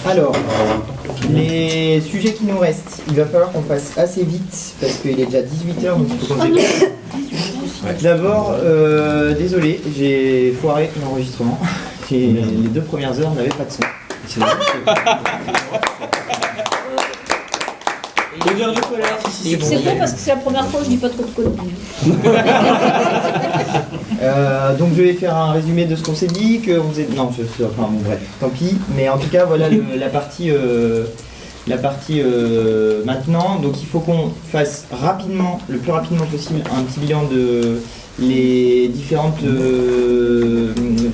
Alors, les sujets qui nous restent, il va falloir qu'on fasse assez vite parce qu'il est déjà 18h, donc il faut qu'on démarre. D'abord, désolé, j'ai foiré l'enregistrement. Les 2 premières heures n'avaient pas de son. C'est vrai. C'est bon parce que c'est la première fois que je dis pas trop de conneries. Donc je vais faire un résumé de ce qu'on s'est dit, qu'on faisait... Non, enfin bon bref, tant pis. Mais en tout cas, voilà la partie maintenant. Donc il faut qu'on fasse rapidement, le plus rapidement possible, un petit bilan de les différentes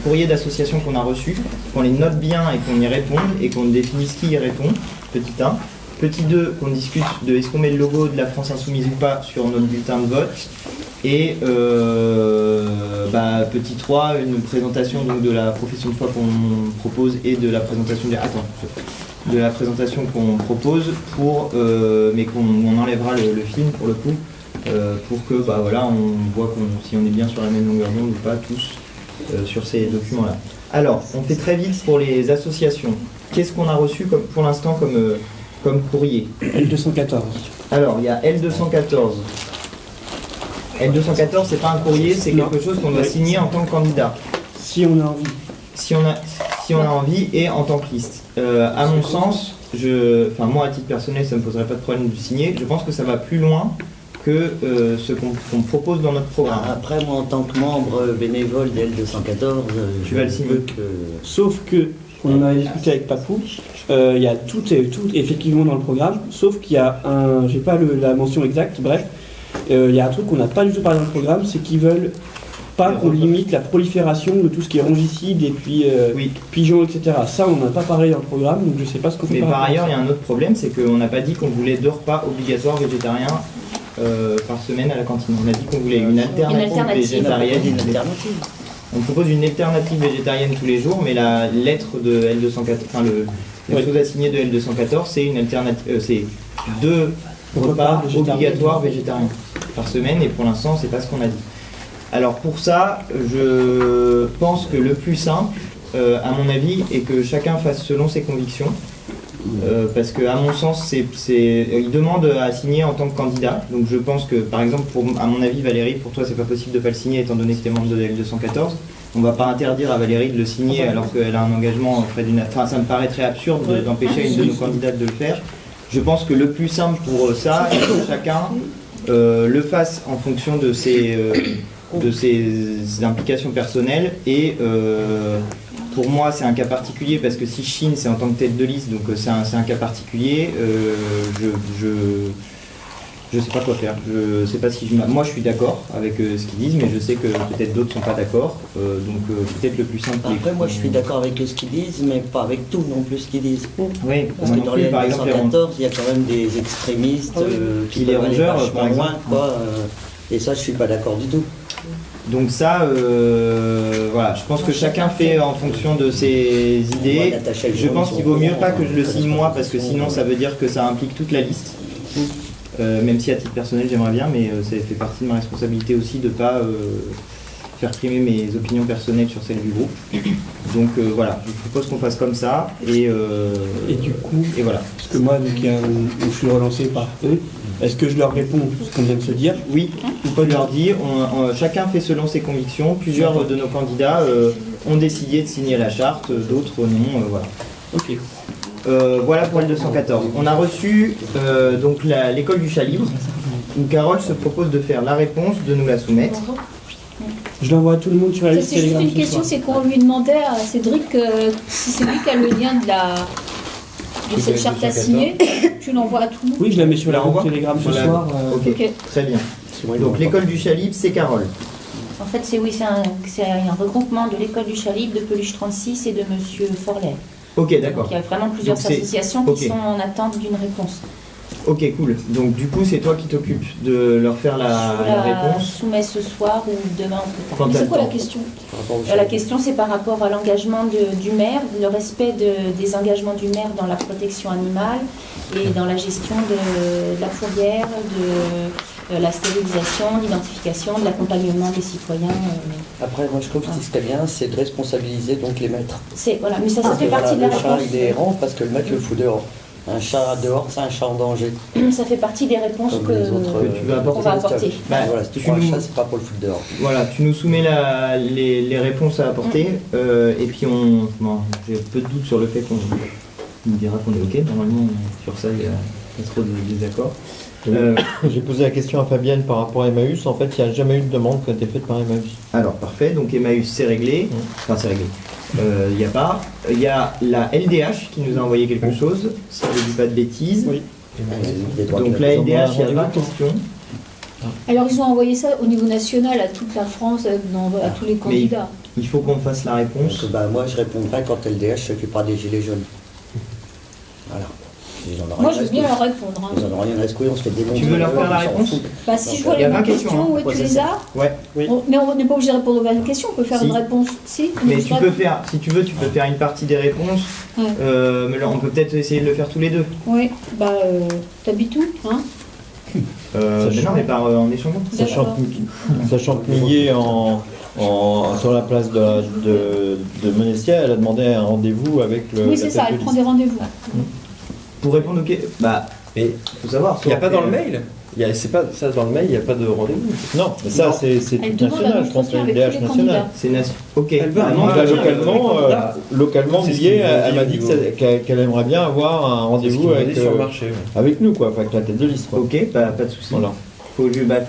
courriers d'associations qu'on a reçus, qu'on les note bien et qu'on y réponde et qu'on définisse qui y répond, petit 1. Petit 2, qu'on discute de est-ce qu'on met le logo de la France Insoumise ou pas sur notre bulletin de vote. Et petit 3, une présentation donc, de la profession de foi qu'on propose et de la présentation de la présentation qu'on propose pour mais qu'on enlèvera le film pour le coup pour que on voit si on est bien sur la même longueur d'onde ou pas tous sur ces documents là. Alors on fait très vite pour les associations. Qu'est-ce qu'on a reçu pour l'instant comme courrier? L214. Alors il y a L214. L214, c'est pas un courrier, c'est quelque chose qu'on doit signer en tant que candidat. Si on a envie. Si on a envie et en tant que liste. À mon sens, moi à titre personnel, ça ne me poserait pas de problème de signer. Je pense que ça va plus loin que ce qu'on propose dans notre programme. Après, moi en tant que membre bénévole de L214, tu vas le signer. Sauf que, on en avait discuté avec Papou, il y a tout effectivement dans le programme, sauf qu'il y a j'ai pas la mention exacte, bref. Il y a un truc qu'on n'a pas du tout parlé dans le programme, c'est qu'ils veulent pas qu'on limite la prolifération de tout ce qui est rongicide et puis pigeons, etc. Ça, on n'a pas parlé dans le programme, donc je sais pas ce qu'on fait. Mais par ailleurs, il y a un autre problème, c'est qu'on n'a pas dit qu'on voulait 2 repas obligatoires végétariens par semaine à la cantine. On a dit qu'on voulait une alternative végétarienne. On propose une alternative végétarienne tous les jours, mais la lettre de L214, la chose assignée de L214, c'est une alternative, c'est 2 repas obligatoires végétariens par semaine, et pour l'instant c'est pas ce qu'on a dit. Alors pour ça, je pense que le plus simple, à mon avis, est que chacun fasse selon ses convictions, parce que à mon sens, il demande à signer en tant que candidat. Donc je pense que par exemple, à mon avis, Valérie, pour toi c'est pas possible de pas le signer étant donné que tu es membre de L214. On va pas interdire à Valérie de le signer alors qu'elle a un engagement auprès d'une... Enfin, ça me paraît très absurde d'empêcher une de nos candidates de le faire. Je pense que le plus simple pour ça, c'est que chacun le fasse en fonction de ses implications personnelles. Et pour moi, c'est un cas particulier parce que si Chine, c'est en tant que tête de liste, donc c'est un cas particulier. Je sais pas quoi faire. Je sais pas si moi je suis d'accord avec ce qu'ils disent, mais je sais que peut-être d'autres sont pas d'accord. Donc peut-être le plus simple. Après, moi je suis d'accord avec ce qu'ils disent, mais pas avec tout non plus ce qu'ils disent. Oui, parce que dans les 114, il y a quand même des extrémistes qui les rongeurs, par exemple. Et ça, je suis pas d'accord du tout. Donc ça, voilà, je pense que chacun fait en fonction de ses idées. Je pense qu'il vaut mieux pas que je le signe moi, parce que sinon ça veut dire que ça implique toute la liste. Même si à titre personnel j'aimerais bien, mais ça fait partie de ma responsabilité aussi de ne pas faire primer mes opinions personnelles sur celles du groupe. Donc voilà, je propose qu'on fasse comme ça et du coup, et voilà. Parce que moi, vu je suis relancé par eux, est-ce que je leur réponds ce qu'on vient de se dire? Oui, ou pas leur dire, chacun fait selon ses convictions. Plusieurs de nos candidats ont décidé de signer la charte, d'autres non, voilà. Ok. Voilà pour L214. On a reçu donc l'école du chat libre, où Carole se propose de faire la réponse, de nous la soumettre. Je l'envoie à tout le monde sur la liste. C'est juste une question, c'est qu'on lui demandait à Cédric si c'est lui qui a le lien de cette charte à signer, tu l'envoies à tout le monde. Oui, je la mets sur la route Telegram ce soir. Ok, très bien. Donc l'école du chat libre, c'est Carole. En fait, c'est un regroupement de l'école du chat libre, de Peluche 36 et de Monsieur Forlet. Ok, d'accord. Il y a vraiment plusieurs associations qui sont en attente d'une réponse. Ok, cool. Donc du coup, c'est toi qui t'occupes de leur faire la réponse. Je soumets ce soir ou demain ou plus tard. Mais c'est quoi la question? La question, c'est par rapport à l'engagement du maire, le respect des engagements du maire dans la protection animale et dans la gestion de la fourrière, la stérilisation, l'identification, de l'accompagnement des citoyens. Après, moi je trouve que ce serait bien, c'est de responsabiliser donc les maîtres. Voilà, mais ça fait Voilà, partie de la le chat réponse. il est errant parce que le maître le fout dehors. Un chat dehors, c'est un chat en danger. Ça fait partie des réponses Comme les autres, que tu vas qu'on va apporter. Bah, voilà, si tu tu prends un nous- chat, c'est pas pour le foutre dehors. Voilà, tu nous soumets les réponses à apporter, et puis j'ai peu de doute sur le fait qu'on nous dira qu'on est OK. Normalement, sur ça, il n'y a pas trop de désaccord. J'ai posé la question à Fabienne par rapport à Emmaüs. En fait, il n'y a jamais eu de demande qui a été faite par Emmaüs. Alors, parfait. Donc, Emmaüs, c'est réglé. Enfin, c'est réglé. Il y a pas. Il y a la LDH qui nous a envoyé quelque chose, si je ne dis pas de bêtises. Oui. Les droits Donc, de la Ils ont LDH, il y a demandé 20 un questions. Alors ils ont envoyé ça au niveau national à toute la France, à tous les candidats. Il faut qu'on fasse la réponse. Donc, moi je répondrai quand LDH s'occupera des gilets jaunes. Voilà. Ils en auront Moi rien je veux à bien secouer. leur répondre. hein. Ils en ont rien à secouer, on se fait démonter. Tu veux leur faire la On s'en réponse fout. Bah, si je vois Il y les a 20 mêmes questions, questions, hein. ouais, Ouais, tu c'est les ça. as. Ouais. Oui. Mais on n'est pas obligé de répondre aux 20 questions, on peut faire Si. une réponse. Si, Mais tu peux faire, si tu veux, tu peux faire une partie des réponses. Ouais. Mais là, on peut peut-être essayer de le faire tous les deux. Oui, bah t'habites où hein Mais non, mais en échangeant. Sachant que Millet, sur la place de Monestier, elle a demandé un rendez-vous avec le. Oui, c'est ça, elle prend des rendez-vous. Pour répondre aux questions, Mais faut savoir. il n'y a pas dans le mail. C'est pas ça dans le mail. Il n'y a pas de rendez-vous. Non, mais ça, c'est Elle tout demande national, un je pense, entretien le avec LDH tous les national. candidats. C'est ok. Elle veut un Moi, entretien je- avec Localement, C'est ce Millet, qu'ils nous ont elle dit m'a au dit niveau- qu'elle aimerait bien avoir un rendez-vous avec, sur le marché. avec nous, quoi, enfin, avec la tête de liste. Quoi. Ok, pas de soucis. Voilà. Faut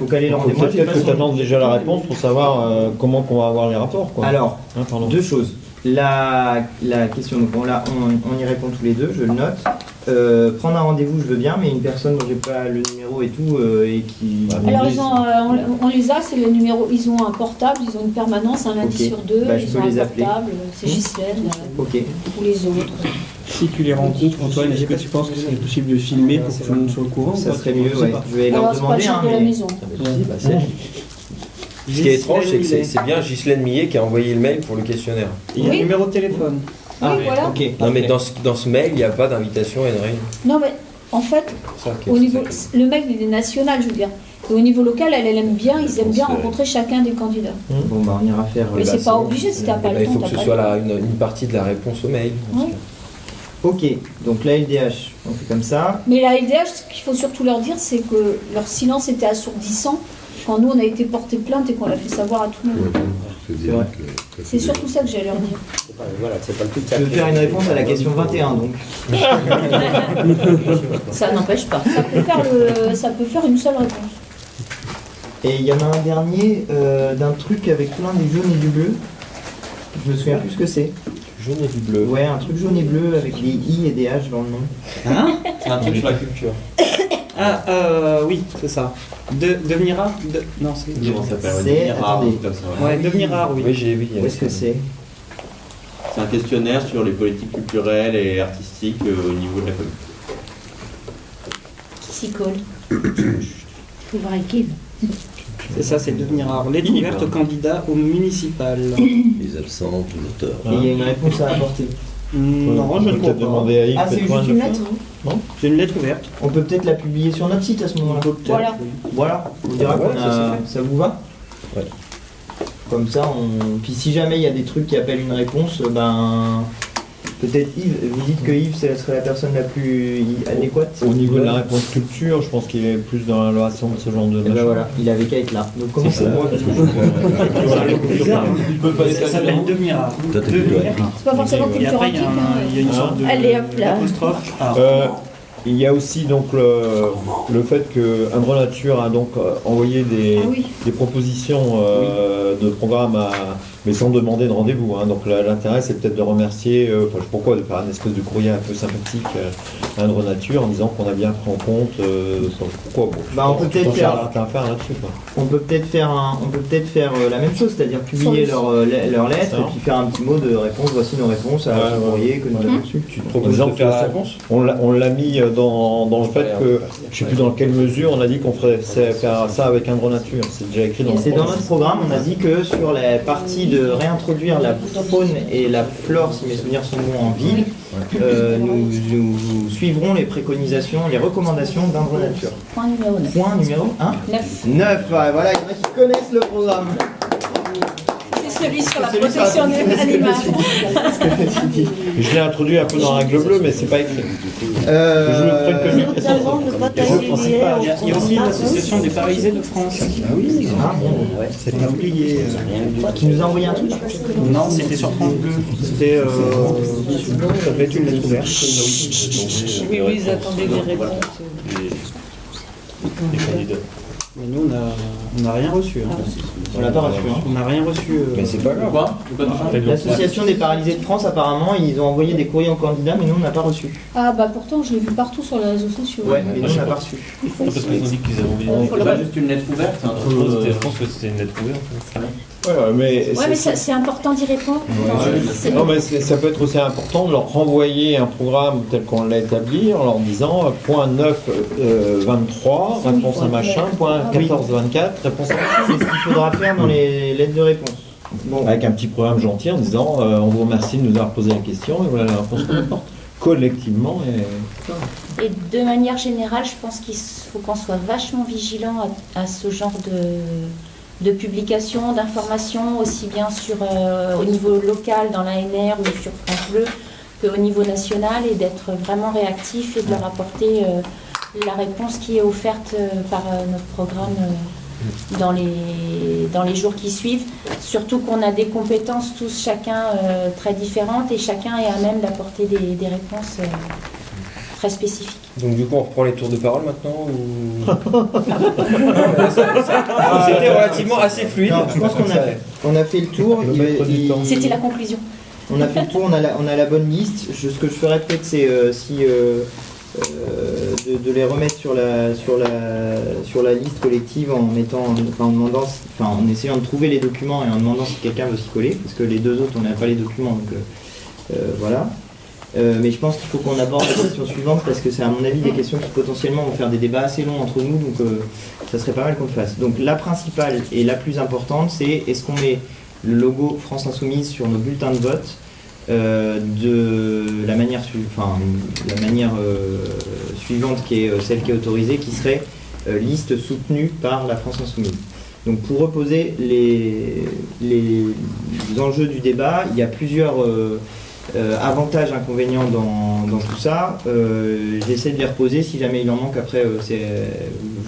caler le Faut rendez-vous. Moi, j'ai peut-être pas que tu son- attendes déjà la réponse pour savoir comment qu'on va avoir les rapports. Quoi. Alors, Hein, pardon. deux choses. La question, donc on y répond tous les deux, je le note. Prendre un rendez-vous, je veux bien, mais une personne dont j'ai pas le numéro et tout, et qui. Alors ils ont, on les a, c'est le numéro, ils ont un portable, ils ont une permanence un lundi Ok. sur deux, Bah, je ils peux ont un les appeler. portable, c'est Ghislaine Ok. ou les autres. Si tu les rencontres, Antoine, est-ce que tu penses que c'est possible de filmer pour que tout le monde soit au courant Ça ou pas serait mieux, Je sais ouais. pas. Je vais leur Alors c'est pas le demander. chef de la mais- maison. Ce qui est étrange, c'est que c'est bien Ghislaine Millet qui a envoyé le mail pour le questionnaire. Il y a Oui. un numéro de téléphone. Ah, Oui, voilà. ok. Non, mais dans ce mail, il n'y a pas d'invitation et de rien. Non mais en fait, Ça, ok, au c'est niveau, ça. le mail il est national, je veux dire. Et au niveau local, elle aime bien, ils aiment bien pense que- rencontrer chacun des candidats. Bon, bah, on ira faire. Mais bah, c'est pas obligé si t'as pas Bah, le il temps. faut que t'as ce pas soit le temps. une partie de la réponse au mail. Oui. Ok, donc la LDH, on fait comme ça. Mais la LDH, ce qu'il faut surtout leur dire, c'est que leur silence était assourdissant quand nous on a été porté plainte et qu'on l'a fait savoir à tout le monde. C'est vrai. C'est surtout ça que j'allais leur dire. Voilà, c'est pas le tout Je veux faire une réponse à la question 21, donc. Ça n'empêche pas. Ça peut faire une seule réponse. Et il y en a un dernier d'un truc avec plein du jaune et du bleu. Je me souviens plus ce que c'est. Jaune et du bleu. Ouais, un truc jaune et bleu avec les I et des H dans le nom. Hein C'est un truc sur la culture. Ah, oui, c'est ça. Devenir art Non, c'est. Comment ça s'appelle C'est. Attendez, Ouais, devenir art, oui. Oui, j'ai vu. où est-ce que c'est? C'est un questionnaire sur les politiques culturelles et artistiques au niveau de la commune. Qui s'y colle. Faut voir avec Yves. C'est ça, c'est devenir art. Lettre ouverte aux candidats au municipal. Les absents, tout l'auteur. Et il y a une réponse à apporter. Non, je ne crois peut-être pas. demander à Yves. Ah, c'est peut-être juste de une le lettre? C'est une lettre ouverte. On peut peut-être la publier sur notre site à ce moment-là. Voilà. Voilà, on dira Ouais, qu'on a... Ça vous va? Ouais. Comme ça, Puis si jamais il y a des trucs qui appellent une réponse, ben... Peut-être Yves, vous dites que Yves serait la personne la plus adéquate? Au niveau de la réponse culture, je pense qu'il est plus dans la relation de ce genre de Et ben machin. voilà, il avait qu'à être là. Donc comment C'est c'est ça. moi Ça s'appelle devenir art. Toi, t'as Devenir. C'est pas forcément Et après, culture antique. il y a une sorte de. Allez, hop là. Apostrophe. art. Il y a aussi donc le fait que Indre Nature a donc envoyé des, Ah oui. des propositions de programme mais sans demander de rendez-vous. Hein. Donc l'intérêt c'est peut-être de remercier, enfin, je sais pourquoi, de faire une espèce de courrier un peu sympathique à Indre Nature en disant qu'on a bien pris en compte. Pourquoi bon, Bah, on peut peut-être faire faire- là-dessus. Quoi. On peut peut-être faire, la même chose, c'est-à-dire publier Sur leur lettre Ça. et puis faire un petit mot de réponse. Voici nos réponses à Ouais, ce ouais. courrier que nous avons reçu. Tu te En proposes disant de faire la que réponse on l'a mis dans le fait que, je sais plus dans quelle mesure, on a dit qu'on ferait faire ça avec Indre Nature. C'est déjà écrit dans le C'est dans programme. notre programme, on a dit que sur la partie de réintroduire la faune et la flore, si mes souvenirs sont bons, en ville, nous suivrons les préconisations, les recommandations d'Indre Nature. Point numéro 9. Point numéro 1 9. Voilà, il y en a qui connaissent le programme. C'est celui sur la protection animale. Je l'ai introduit un peu dans la règle bleue, mais c'est pas écrit. Il y a aussi l'association des paralysés de France. Ah oui, C'est pas oublié. qui nous a envoyé un truc. Non, c'était sur France Bleu. C'était. Ça devait être une lettre ouverte. Oui, ils attendaient des réponses. Les candidats. Mais nous, on n'a rien reçu. Hein. On l'a pas reçu. Hein. On n'a rien reçu. Mais c'est pas grave. Quoi L'association des paralysés de France, apparemment, ils ont envoyé des courriers aux candidats, mais nous, on n'a pas reçu. Ah bah pourtant, je l'ai vu partout sur les réseaux sociaux. Ouais, mais nous, on n'a pas reçu. Parce qu'ils ont dit qu'ils avaient oublié. C'est pas juste une lettre ouverte, c'est un truc. Je pense que c'était une lettre ouverte. Mais Ouais, mais c'est important d'y répondre. non, mais ça peut être aussi important de leur renvoyer un programme tel qu'on l'a établi en leur disant point 9, 23, réponse à machin, point 14, 24, réponse à machin. C'est ce qu'il faudra faire dans les lettres de réponse. Bon, Avec un petit programme gentil en disant on vous remercie de nous avoir posé la question et voilà la réponse qu'on apporte. Collectivement Et de manière générale, je pense qu'il faut qu'on soit vachement vigilant à ce genre de publications, d'informations, aussi bien au niveau local dans l'ANR ou sur France Bleu qu'au niveau national, et d'être vraiment réactif et de leur apporter la réponse qui est offerte par notre programme dans les jours qui suivent. Surtout qu'on a des compétences tous chacun très différentes, et chacun est à même d'apporter des réponses très spécifiques. Donc du coup, on reprend les tours de parole maintenant ou... C'était relativement assez fluide. non, je pense qu'on a fait le tour. C'était la conclusion. On a fait le tour, on a la bonne liste. Ce que je ferais peut-être, c'est de les remettre sur la liste collective en essayant de trouver les documents et en demandant si quelqu'un veut s'y coller, parce que les deux autres, on n'a pas les documents, donc voilà. Mais je pense qu'il faut qu'on aborde la question suivante, parce que c'est à mon avis des questions qui potentiellement vont faire des débats assez longs entre nous, donc ça serait pas mal qu'on le fasse. Donc la principale et la plus importante, c'est est-ce qu'on met le logo France Insoumise sur nos bulletins de vote de la manière, suivante, qui est celle qui est autorisée, qui serait liste soutenue par la France Insoumise. Donc pour reposer les enjeux du débat, il y a plusieurs avantages, inconvénients dans tout ça. J'essaie de les reposer, si jamais il en manque, après je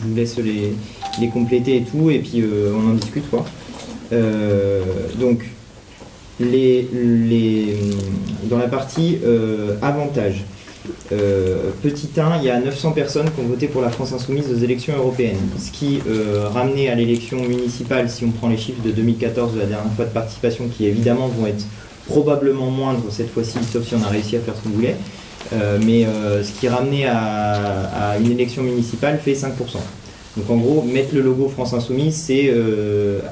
vous laisse les compléter et tout, et puis on en discute quoi. Donc dans la partie avantages, petit 1, il y a 900 personnes qui ont voté pour la France Insoumise aux élections européennes, ce qui ramené à l'élection municipale, si on prend les chiffres de 2014 de la dernière fois de participation, qui évidemment vont être probablement moindres cette fois-ci, sauf si on a réussi à faire ce qu'on voulait, mais ce qui ramené à une élection municipale fait 5%. Donc en gros, mettre le logo France Insoumise, c'est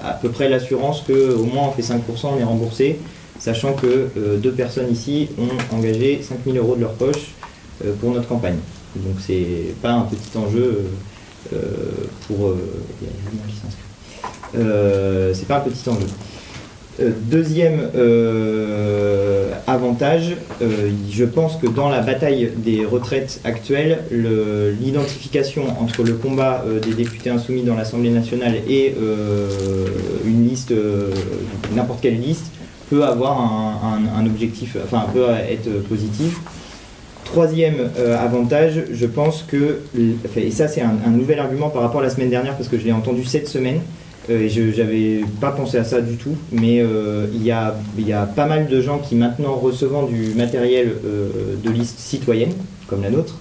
à peu près l'assurance qu'au moins on fait 5%, on est remboursé, sachant que 2 personnes ici ont engagé 5 000 € de leur poche pour notre campagne. Donc c'est pas un petit enjeu pour... il y a Julien qui s'inscrit. C'est pas un petit enjeu. Deuxième avantage, je pense que dans la bataille des retraites actuelle, l'identification entre le combat des députés insoumis dans l'Assemblée nationale et une liste, n'importe quelle liste, peut avoir un objectif, enfin peut être positif. Troisième avantage, je pense que, et ça c'est un nouvel argument par rapport à la semaine dernière, parce que je l'ai entendu cette semaine, et j'avais pas pensé à ça du tout, mais il y a pas mal de gens qui maintenant, recevant du matériel de listes citoyennes, comme la nôtre,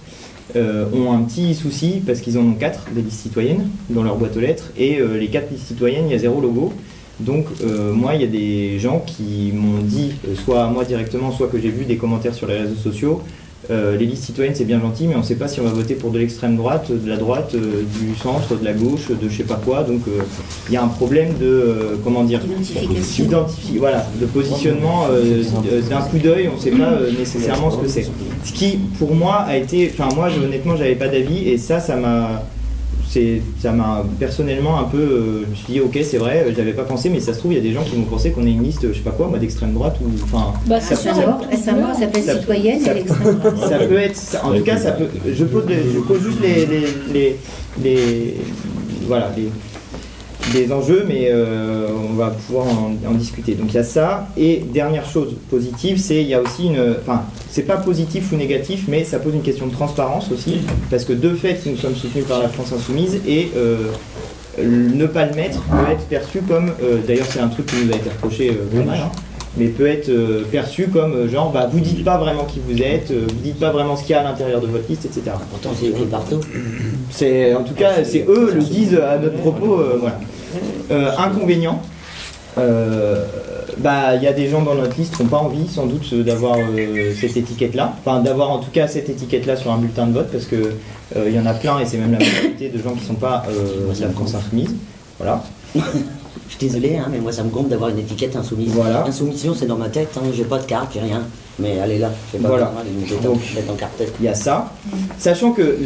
ont un petit souci, parce qu'ils en ont 4 des listes citoyennes dans leur boîte aux lettres, et les 4 listes citoyennes, il y a 0 logo. Donc moi, il y a des gens qui m'ont dit, soit à moi directement, soit que j'ai vu des commentaires sur les réseaux sociaux, les listes citoyennes c'est bien gentil, mais on ne sait pas si on va voter pour de l'extrême droite, de la droite, du centre, de la gauche, de je sais pas quoi. Donc il y a un problème de de positionnement, d'un coup d'œil, on ne sait pas nécessairement ce que c'est. Ce qui pour moi a été, enfin moi honnêtement j'avais pas d'avis, et ça m'a ça m'a personnellement un peu. Je me suis dit, ok, c'est vrai, j'avais pas pensé, mais ça se trouve, il y a des gens qui vont penser qu'on est une liste, je sais pas quoi, moi, d'extrême droite ou. Enfin, Bah, c'est sûr, Récemment, ça s'appelle citoyenne et l'extrême droite. ça peut être. En tout cas, ça peut. Je pose juste voilà, des enjeux, mais on va pouvoir en discuter. Donc il y a ça. Et dernière chose positive, il y a aussi enfin, c'est pas positif ou négatif, mais ça pose une question de transparence aussi, parce que de fait, nous sommes soutenus par la France Insoumise et ne pas le mettre peut être perçu comme, d'ailleurs c'est un truc qui nous a été reproché pas mal, hein, mais peut être perçu comme genre, bah, vous dites pas vraiment qui vous êtes, vous dites pas vraiment ce qu'il y a à l'intérieur de votre liste, etc. Pourtant, c'est écrit partout. En tout cas, c'est eux le disent à notre propos. Voilà. Inconvénient, il y a des gens dans notre liste qui n'ont pas envie sans doute d'avoir cette étiquette-là, enfin d'avoir en tout cas cette étiquette-là sur un bulletin de vote, parce que il y en a plein et c'est même la majorité de gens qui ne sont pas de la France Insoumise. Voilà. Je suis désolé, hein, mais moi ça me gonfle d'avoir une étiquette insoumise. Voilà. Insoumission, c'est dans ma tête, hein, j'ai pas de carte, j'ai rien. Mais elle est là, j'ai pas Voilà. besoin d'être en carte-tête. Il y a ça, sachant que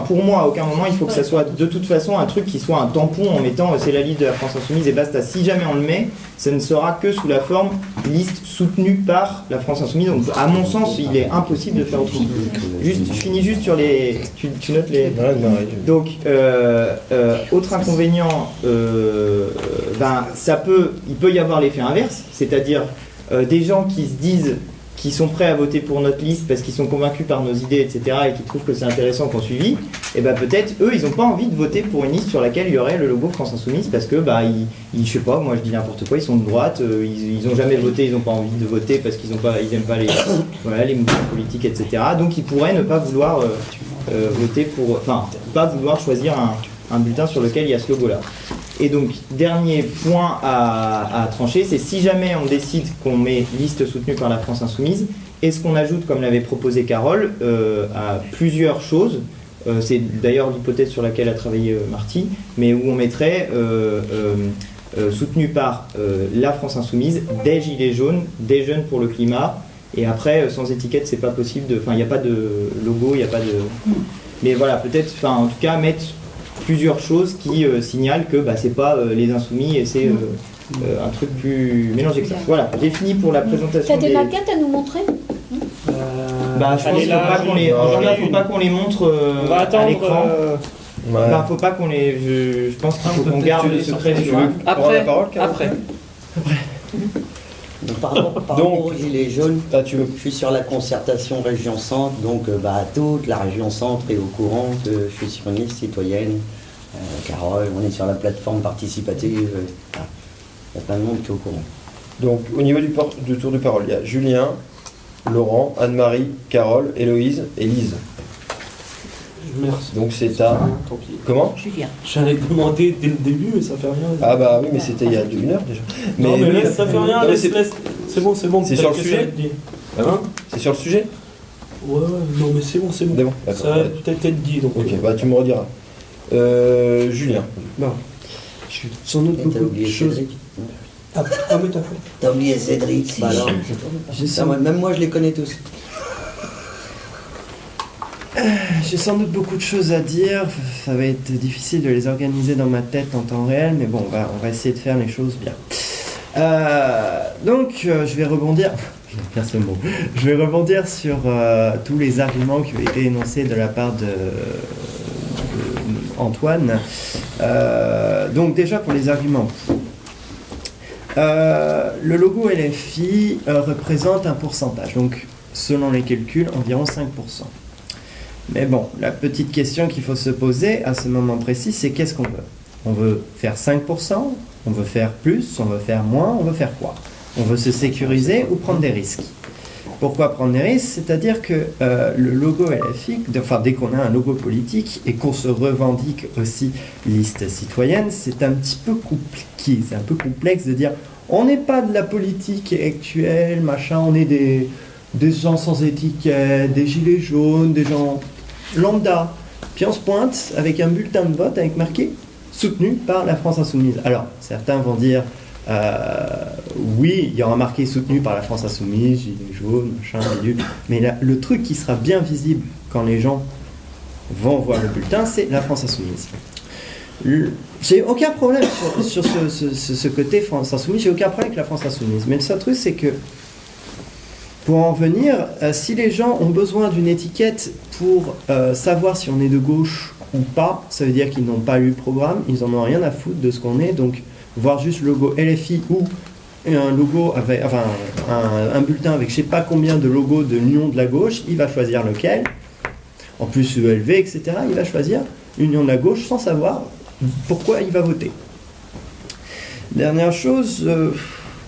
pour moi, à aucun moment, il faut que ça soit de toute façon un truc qui soit un tampon en mettant c'est la liste de la France Insoumise et basta. Si jamais on le met, ça ne sera que sous la forme liste soutenue par la France Insoumise. Donc, à mon sens, il est impossible de faire autre chose. Je finis juste sur les. Tu notes les. Donc, autre inconvénient, il peut y avoir l'effet inverse, c'est-à-dire des gens qui se disent qui sont prêts à voter pour notre liste parce qu'ils sont convaincus par nos idées, etc., et qui trouvent que c'est intéressant qu'on suive, et peut-être, eux, ils n'ont pas envie de voter pour une liste sur laquelle il y aurait le logo France Insoumise, parce que, je sais pas, moi je dis n'importe quoi, ils sont de droite, ils n'ont jamais voté, ils n'ont pas envie de voter parce qu'ils n'aiment pas les mouvements politiques, etc., donc ils pourraient ne pas vouloir voter pour... Enfin, pas vouloir choisir un bulletin sur lequel il y a ce logo-là. Et donc, dernier point à trancher, c'est si jamais on décide qu'on met liste soutenue par la France Insoumise, est-ce qu'on ajoute, comme l'avait proposé Carole, à plusieurs choses, c'est d'ailleurs l'hypothèse sur laquelle a travaillé Marty, mais où on mettrait soutenu par la France Insoumise, des Gilets jaunes, des Jeunes pour le climat, et après, sans étiquette, c'est pas possible il n'y a pas de logo, il n'y a pas de... Mais voilà, peut-être, en tout cas, mettre plusieurs choses qui signalent que c'est pas les insoumis et c'est un truc plus mélangé que ça. Voilà, j'ai fini pour la présentation. T'as des maquettes à nous montrer? Je pense qu'il faut pas qu'on les montre à l'écran. Faut pas qu'on les. Je pense qu'il faut qu'on garde le secret sur eux. Après. Donc, par rapport aux Gilets jaunes, je suis sur la concertation région centre, donc toute la région centre est au courant que je suis sur une liste citoyenne. Carole, on est sur la plateforme participative. Il y a plein de monde qui est au courant. Donc au niveau du tour de parole, il y a Julien, Laurent, Anne-Marie, Carole, Héloïse et Lise. Merci. Donc c'est à... Comment? Julien. J'allais demander dès le début, mais ça fait rien. Ah bah oui, mais c'était il y a 1 heure déjà. Non, mais là, ça fait rien, c'est bon. C'est sur le sujet? C'est sur le sujet? Ouais, non mais c'est bon. Bon, ça a peut-être été dit, donc... Ok, tu me rediras. Julien. Bon. Je suis sans doute beaucoup de choses... Ah, mais t'as fait. T'as oublié Cédric, alors... Même moi, je les connais tous. J'ai sans doute beaucoup de choses à dire, ça va être difficile de les organiser dans ma tête en temps réel, mais bon, on va essayer de faire les choses bien. Donc, je vais rebondir, j'aime bien ce mot, je vais rebondir sur tous les arguments qui ont été énoncés de la part de Antoine. Donc déjà pour les arguments. Le logo LFI représente un pourcentage, donc selon les calculs, environ 5%. Mais bon, la petite question qu'il faut se poser à ce moment précis, c'est qu'est-ce qu'on veut? On veut faire 5%, on veut faire plus, on veut faire moins, on veut faire quoi? On veut se sécuriser ou prendre des risques? Pourquoi prendre des risques? C'est-à-dire que le logo LFI, dès qu'on a un logo politique et qu'on se revendique aussi liste citoyenne, c'est un petit peu compliqué, c'est un peu complexe de dire on n'est pas de la politique actuelle, machin, on est des gens sans étiquette, des gilets jaunes, des gens lambda. Puis on se pointe avec un bulletin de vote avec marqué soutenu par la France Insoumise. Alors, certains vont dire oui, il y aura marqué soutenu par la France Insoumise, gilets jaunes, machin, bidule. Mais le truc qui sera bien visible quand les gens vont voir le bulletin, c'est la France Insoumise. J'ai aucun problème sur ce côté France Insoumise, j'ai aucun problème avec la France Insoumise. Mais le seul truc, c'est que pour en venir, si les gens ont besoin d'une étiquette pour savoir si on est de gauche ou pas, ça veut dire qu'ils n'ont pas lu le programme, ils en ont rien à foutre de ce qu'on est. Donc, voir juste le logo LFI ou un logo avec, enfin, un bulletin avec je sais pas combien de logos de l'Union de la gauche, il va choisir lequel. En plus, ELV, etc., il va choisir l'Union de la gauche sans savoir pourquoi il va voter. Dernière chose,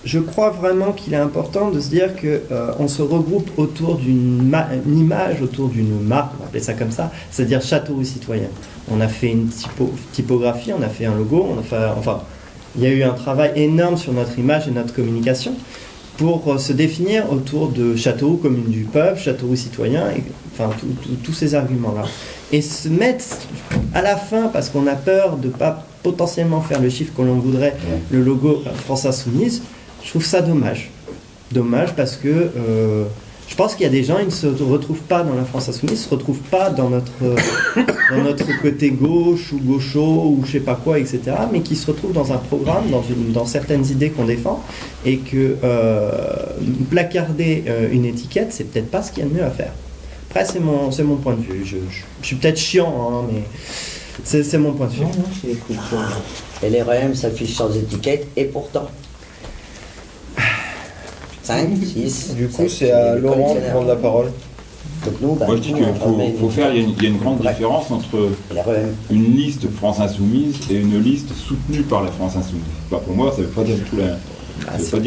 je crois vraiment qu'il est important de se dire qu'on se regroupe autour d'une image, autour d'une marque, on va appeler ça comme ça, c'est-à-dire Châteauroux Citoyen. On a fait une typographie, on a fait un logo, il y a eu un travail énorme sur notre image et notre communication pour se définir autour de Châteauroux, commune du peuple, Châteauroux Citoyen, tous ces arguments-là. Et se mettre à la fin, parce qu'on a peur de ne pas potentiellement faire le chiffre que l'on voudrait, le logo France Insoumise, je trouve ça dommage. Dommage parce que je pense qu'il y a des gens, ils ne se retrouvent pas dans la France Insoumise, ils ne se retrouvent pas dans notre côté gauche ou gaucho ou je sais pas quoi, etc., mais qui se retrouvent dans un programme, dans certaines idées qu'on défend, et que placarder une étiquette, c'est peut-être pas ce qu'il y a de mieux à faire. Après, c'est mon point de vue. Je suis peut-être chiant, hein, mais c'est mon point de vue. Et les REM s'affichent sans étiquette, et pourtant 5, 6. Du coup, c'est à Laurent de prendre la parole. Donc nous, moi je dis qu'il faut faire, il y a une grande différence entre une liste France Insoumise et une liste soutenue par la France Insoumise. Bah, pour moi, ça ne veut pas dire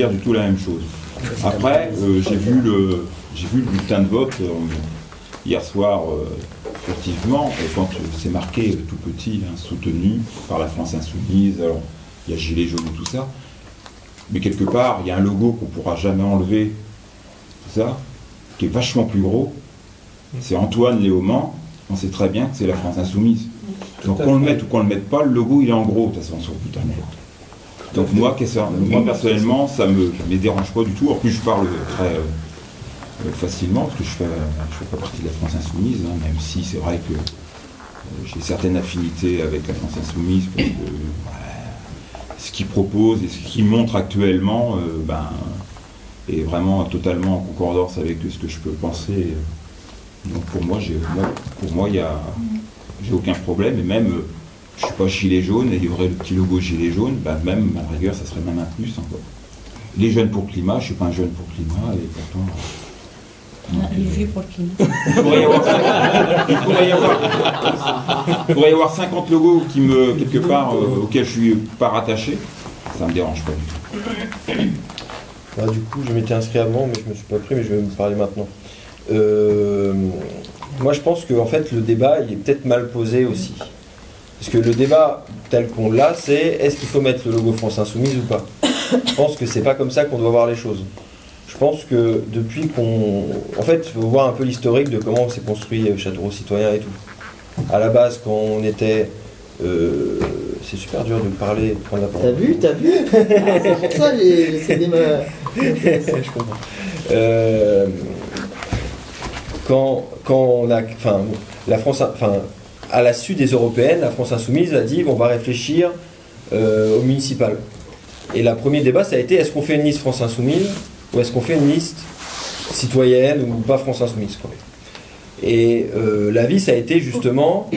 du tout la même chose. Après, j'ai vu le bulletin de vote hier soir furtivement, quand c'est marqué tout petit, hein, soutenu par la France Insoumise, alors il y a Gilets jaunes et tout ça, mais quelque part, il y a un logo qu'on ne pourra jamais enlever, tout ça, qui est vachement plus gros. C'est Antoine Léaumont, on sait très bien que c'est la France Insoumise. Donc qu'on le mette ou qu'on le mette pas, le logo il est en gros de toute façon sur le bulletin de vote. Donc moi personnellement, ça me dérange pas du tout. En plus je parle très facilement, parce que je fais pas partie de la France Insoumise, hein, même si c'est vrai que j'ai certaines affinités avec la France Insoumise, parce que ce qu'ils proposent et ce qu'ils montrent actuellement est vraiment totalement en concordance avec ce que je peux penser. Donc pour moi, j'ai aucun problème, et même je suis pas gilet jaune et il y aurait le petit logo gilet jaune, même à la rigueur ça serait même un plus encore. Les jeunes pour le climat, je suis pas un jeune pour le climat et pourtant. Les vieux pour le climat. Il pourrait y avoir 50 logos qui quelque part auxquels je suis pas rattaché, ça me dérange pas du tout. Du coup, je m'étais inscrit avant, mais je me suis pas pris, mais je vais me parler maintenant. Moi, je pense que en fait, le débat il est peut-être mal posé aussi. Parce que le débat tel qu'on l'a, c'est est-ce qu'il faut mettre le logo France Insoumise ou pas. Je pense que c'est pas comme ça qu'on doit voir les choses. Je pense que depuis qu'on... En fait, il faut voir un peu l'historique de comment s'est construit Châteauroux Citoyen et tout. À la base, quand on était... c'est super dur de parler, de prendre la parole. T'as vu C'est pour ça j'ai cédé ma... Je comprends. Quand on a... la France... à la suite des européennes, la France Insoumise a dit on va réfléchir au municipal. Et le premier débat, ça a été est-ce qu'on fait une liste France Insoumise ou est-ce qu'on fait une liste citoyenne ou pas France Insoumise, quoi. Et l'avis, ça a été justement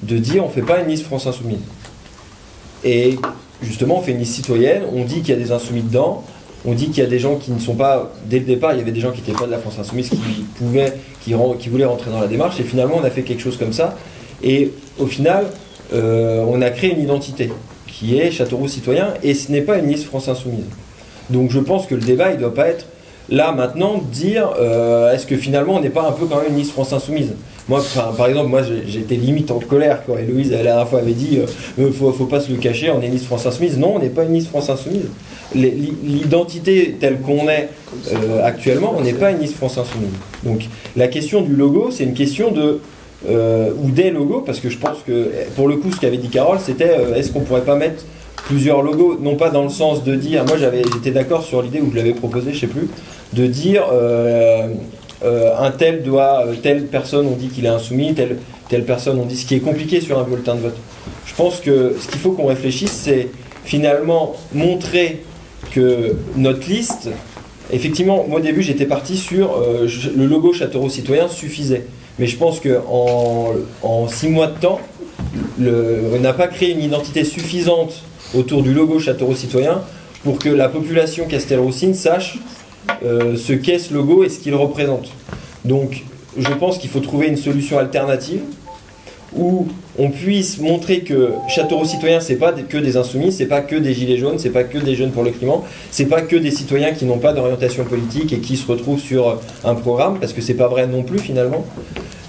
de dire on ne fait pas une liste France Insoumise. Et justement, on fait une liste citoyenne, on dit qu'il y a des insoumis dedans, on dit qu'il y a des gens qui ne sont pas... Dès le départ, il y avait des gens qui n'étaient pas de la France Insoumise, qui voulaient rentrer dans la démarche, et finalement, on a fait quelque chose comme ça. Et au final, on a créé une identité qui est Châteauroux Citoyen, et ce n'est pas une liste France Insoumise. Donc je pense que le débat, il ne doit pas être là maintenant de dire est-ce que finalement on n'est pas un peu quand même une liste France Insoumise. Moi, par exemple, j'étais limite en colère quand Héloïse la dernière fois avait dit faut pas se le cacher, on est une liste France Insoumise. Non, on n'est pas une liste France Insoumise. L'identité telle qu'on est actuellement, on n'est pas une liste France Insoumise. Donc la question du logo, c'est une question de ou des logos, parce que je pense que pour le coup ce qu'avait dit Carole, c'était est-ce qu'on pourrait pas mettre plusieurs logos, non pas dans le sens de dire, moi j'étais d'accord sur l'idée où je l'avais proposé, je sais plus, de dire un tel doit, telle personne on dit qu'il est insoumis, telle personne on dit, ce qui est compliqué sur un bulletin de vote. Je pense que ce qu'il faut qu'on réfléchisse, c'est finalement montrer que notre liste, effectivement, moi au début j'étais parti sur le logo Châteauroux Citoyen suffisait. Mais je pense qu'en 6 mois de temps, on n'a pas créé une identité suffisante autour du logo Châteauroux Citoyen pour que la population castelroussine sache ce qu'est ce logo et ce qu'il représente. Donc je pense qu'il faut trouver une solution alternative où on puisse montrer que Châteauroux Citoyen, c'est pas que des insoumis, c'est pas que des gilets jaunes, c'est pas que des jeunes pour le climat, c'est pas que des citoyens qui n'ont pas d'orientation politique et qui se retrouvent sur un programme, parce que c'est pas vrai non plus finalement.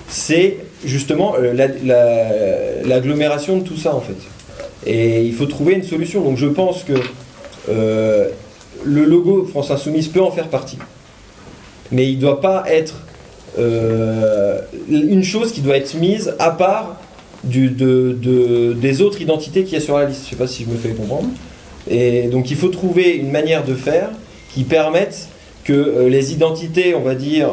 C'est justement l'agglomération de tout ça en fait. Et il faut trouver une solution. Donc je pense que le logo France Insoumise peut en faire partie, mais il ne doit pas être une chose qui doit être mise à part des autres identités qu'il y a sur la liste. Je ne sais pas si je me fais comprendre. Et donc il faut trouver une manière de faire qui permette que les identités, on va dire,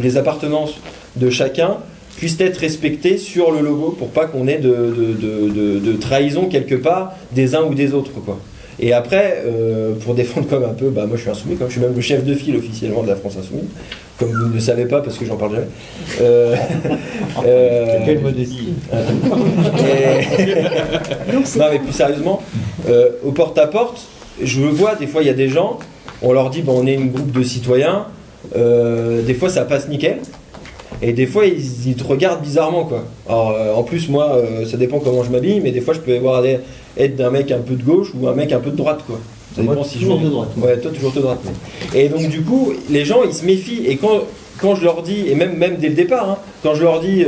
les appartenances de chacun puissent être respectées sur le logo pour pas qu'on ait de trahison quelque part des uns ou des autres, quoi. Et après, pour défendre comme un peu, moi je suis insoumis, comme je suis même le chef de file officiellement de la France Insoumise, comme vous ne le savez pas parce que j'en parle jamais. Quelle modestie. Non mais plus sérieusement, au porte-à-porte, je le vois, des fois il y a des gens, on leur dit on est une groupe de citoyens, des fois ça passe nickel. Et des fois, ils te regardent bizarrement, quoi. Alors, en plus, moi, ça dépend comment je m'habille, mais des fois, je peux être d'un mec un peu de gauche ou un mec un peu de droite, quoi. Ça dépend si toujours de droite. Ouais, toi, toujours de droite. Mais... Et donc, du coup, les gens, ils se méfient. Et quand je leur dis, et même dès le départ, hein, quand je leur dis,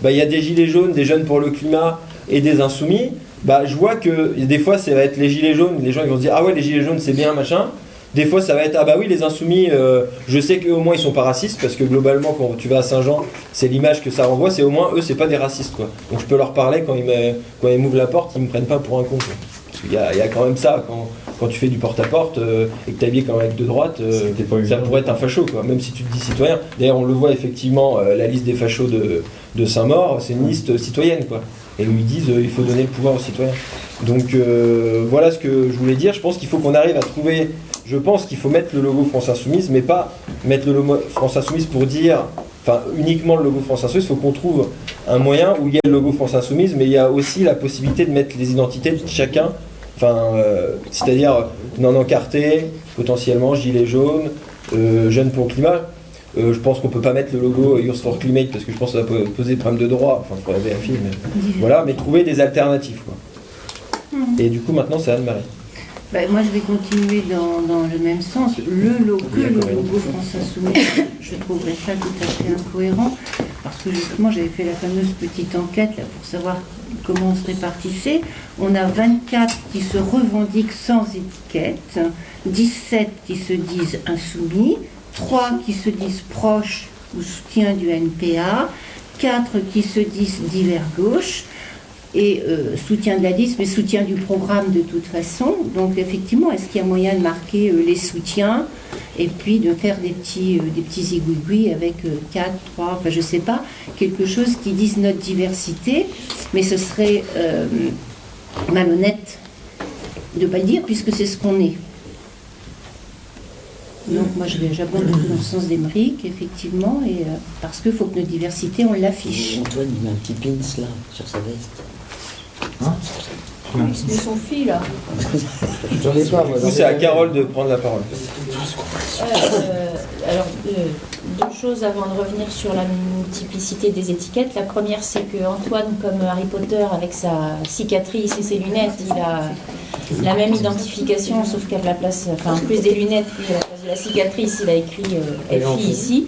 y a des gilets jaunes, des jeunes pour le climat et des insoumis, je vois que des fois, ça va être les gilets jaunes. Les gens, ils vont se dire, ah ouais, les gilets jaunes, c'est bien, machin. Des fois, ça va être, oui, les insoumis, je sais qu'eux, au moins, ils sont pas racistes, parce que globalement, quand tu vas à Saint-Jean, c'est l'image que ça renvoie, c'est au moins, eux, c'est pas des racistes, quoi. Donc, je peux leur parler, quand ils m'ouvrent la porte, ils me prennent pas pour un con, quoi. Parce qu'il y a quand même ça, quand tu fais du porte-à-porte, et que t'es habillé comme un mec de droite, ça pourrait être un facho, quoi, même si tu te dis citoyen. D'ailleurs, on le voit, effectivement, la liste des fachos de Saint-Maur, c'est une liste citoyenne, quoi. Et où ils disent, il faut donner le pouvoir aux citoyens. Donc, voilà ce que je voulais dire. Je pense qu'il faut qu'on arrive à trouver... Je pense qu'il faut mettre le logo France Insoumise, mais pas mettre le logo France Insoumise pour dire, uniquement le logo France Insoumise. Il faut qu'on trouve un moyen où il y a le logo France Insoumise, mais il y a aussi la possibilité de mettre les identités de chacun, c'est-à-dire non encarté, potentiellement gilet jaune, jeunes pour le climat. Je pense qu'on peut pas mettre le logo Youth for Climate parce que je pense que ça peut poser des problèmes de droit. Il faudrait vérifier, mais trouver des alternatives, quoi. Et du coup, maintenant, c'est Anne-Marie. Moi, je vais continuer dans le même sens. Le logo France Insoumise, je trouverais ça tout à fait incohérent, parce que justement, j'avais fait la fameuse petite enquête là, pour savoir comment on se répartissait. On a 24 qui se revendiquent sans étiquette, 17 qui se disent insoumis, 3 qui se disent proches ou soutiens du NPA, 4 qui se disent divers gauche, et soutien de la liste, mais soutien du programme de toute façon. Donc effectivement, est-ce qu'il y a moyen de marquer les soutiens et puis de faire des petits zigouigouis avec 4, 3, je sais pas, quelque chose qui dise notre diversité, mais ce serait malhonnête de ne pas le dire puisque c'est ce qu'on est. Donc moi j'abonde beaucoup dans le sens d'Émeric, effectivement, et parce qu'il faut que notre diversité, on l'affiche. Antoine, il met un petit pins là, sur sa veste. Il se met son fil là. J'en ai pas, moi. C'est à Carole de prendre la parole. Alors, deux choses avant de revenir sur la multiplicité des étiquettes. La première, c'est que Antoine, comme Harry Potter, avec sa cicatrice et ses lunettes, il a la même identification, sauf qu'à la place, en plus des lunettes, puis à la place de la cicatrice, il a écrit FI ici.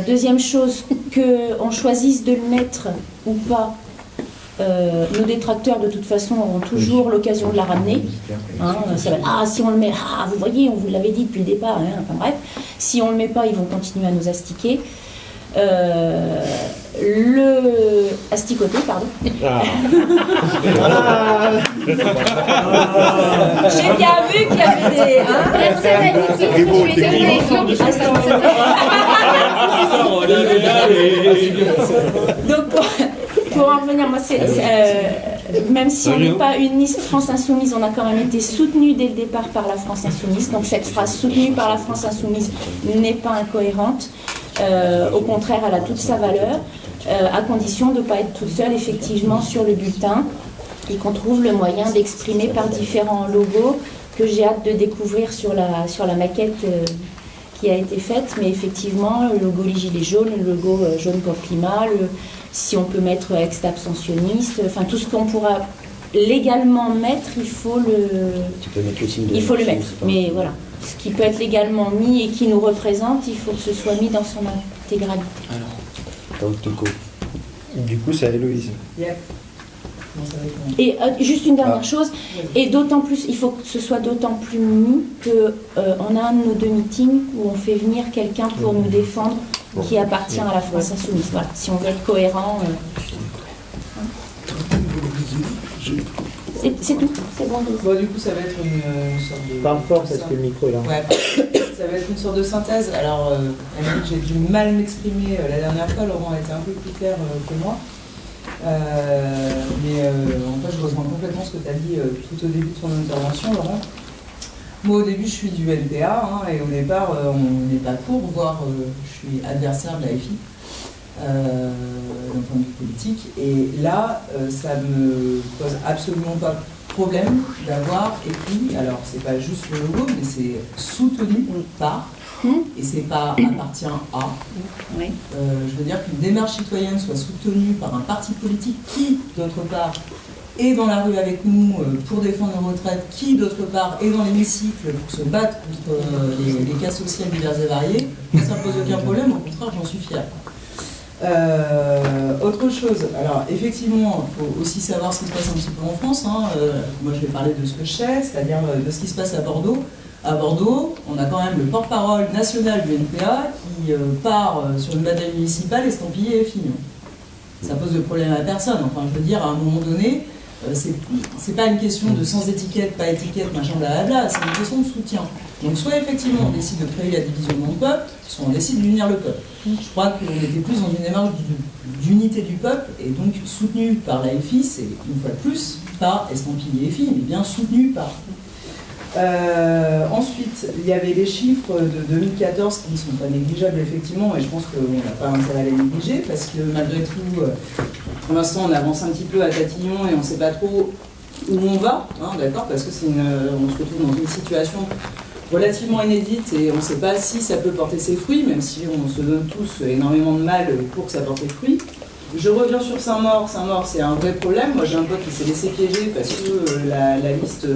Deuxième chose, qu'on choisisse de le mettre ou pas, nos détracteurs de toute façon auront toujours l'occasion de la ramener. Ça va, si on le met, vous voyez, on vous l'avait dit depuis le départ. Bref, si on le met pas, ils vont continuer à nous astiquer. Asticoter, pardon. J'ai bien vu qu'il y avait des. Donc pour en revenir, moi, même si on n'est pas une liste France Insoumise, on a quand même été soutenu dès le départ par la France Insoumise. Donc cette phrase soutenue par la France Insoumise n'est pas incohérente. Au contraire, elle a toute sa valeur, à condition de ne pas être toute seule effectivement sur le bulletin et qu'on trouve le moyen d'exprimer par différents logos que j'ai hâte de découvrir sur la maquette qui a été faite. Mais effectivement, le logo Les Gilets jaunes, le logo Jaune pour le climat, si on peut mettre ex-abstentionniste, enfin tout ce qu'on pourra légalement mettre, il faut le mettre. Mais voilà, ce qui peut être légalement mis et qui nous représente, il faut que ce soit mis dans son intégralité. Du coup, c'est Héloïse. Et juste une dernière chose, et d'autant plus, il faut que ce soit d'autant plus mis qu'on a un de nos 2 meetings où on fait venir quelqu'un pour nous défendre qui appartient à la France Insoumise. Voilà, si on veut être cohérent. C'est tout, c'est bon. Bon, du coup, ça va être une sorte de... Parle fort parce que le micro est là. Ouais. Ça va être une sorte de synthèse. Alors, j'ai dû mal m'exprimer la dernière fois. Laurent a été un peu plus clair que moi. Mais en fait, je rejoins complètement ce que tu as dit tout au début de ton intervention, Laurent. Moi, au début, je suis du NPA, et au départ, on n'est pas pour, voire je suis adversaire de la FI, d'un point de vue politique. Et là, ça me pose absolument pas de problème d'avoir écrit, alors c'est pas juste le logo, mais c'est soutenu par, et c'est pas appartient à. Je veux dire qu'une démarche citoyenne soit soutenue par un parti politique qui, d'autre part, est dans la rue avec nous pour défendre nos retraites, qui, d'autre part, est dans l'hémicycle pour se battre contre les cas sociaux divers et variés, ça ne pose aucun problème, au contraire, j'en suis fière. Autre chose, alors effectivement, il faut aussi savoir ce qui se passe un petit peu en France. Moi, je vais parler de ce que je sais, c'est-à-dire de ce qui se passe à Bordeaux. À Bordeaux, on a quand même le porte-parole national du NPA qui part sur une bataille municipale estampillée FI. Ça pose de problème à personne. Enfin, je veux dire, à un moment donné, c'est pas une question de sans étiquette, pas étiquette, machin, blablabla, c'est une question de soutien. Donc soit effectivement on décide de créer la division dans le peuple, soit on décide d'unir le peuple. Je crois qu'on était plus dans une démarche d'unité du peuple, et donc soutenu par la FI, c'est une fois de plus pas estampillé FI, mais bien soutenu par. Ensuite, il y avait des chiffres de 2014 qui ne sont pas négligeables effectivement, et je pense qu'on n'a pas intérêt à les négliger, parce que malgré tout, pour l'instant on avance un petit peu à tatillon et on ne sait pas trop où on va, d'accord, parce que on se retrouve dans une situation relativement inédite et on ne sait pas si ça peut porter ses fruits, même si on se donne tous énormément de mal pour que ça porte ses fruits. Je reviens sur Saint-Maur. Saint-Maur, c'est un vrai problème. Moi, j'ai un pote qui s'est laissé piéger parce que la liste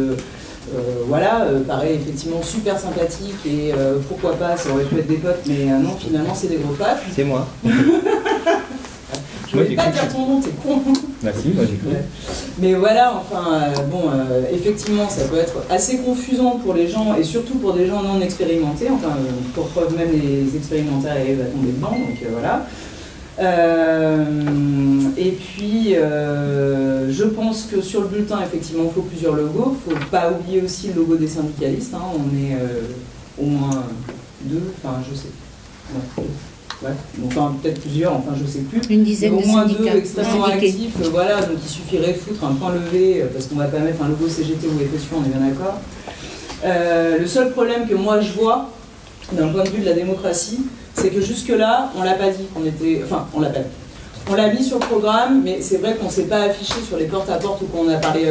paraît effectivement super sympathique et pourquoi pas, ça aurait pu être des potes, mais non, finalement, c'est des gros pattes. C'est moi. Je ne vais pas dire ton nom, t'es con. Bah si, moi j'ai cru. Mais voilà, enfin, effectivement, ça peut être assez confusant pour les gens, et surtout pour des gens non expérimentés, enfin, pour preuve même les expérimentaires arrivent à tomber dedans, donc voilà. Et puis, je pense que sur le bulletin, effectivement, il faut plusieurs logos. Il ne faut pas oublier aussi le logo des syndicalistes. On est au moins 2, enfin, je sais. Ouais. Enfin, peut-être plusieurs, enfin, je sais plus. Une dizaine de syndicats. Au moins 2 extrêmement actifs. Voilà, donc il suffirait de foutre un point levé, parce qu'on ne va pas mettre un logo CGT ou FSU, on est bien d'accord. Le seul problème que moi je vois, d'un point de vue de la démocratie, c'est que jusque-là, on l'a pas dit qu'on était... Enfin, on l'a pas dit. On l'a mis sur le programme, mais c'est vrai qu'on ne s'est pas affiché sur les porte-à-porte ou qu'on a parlé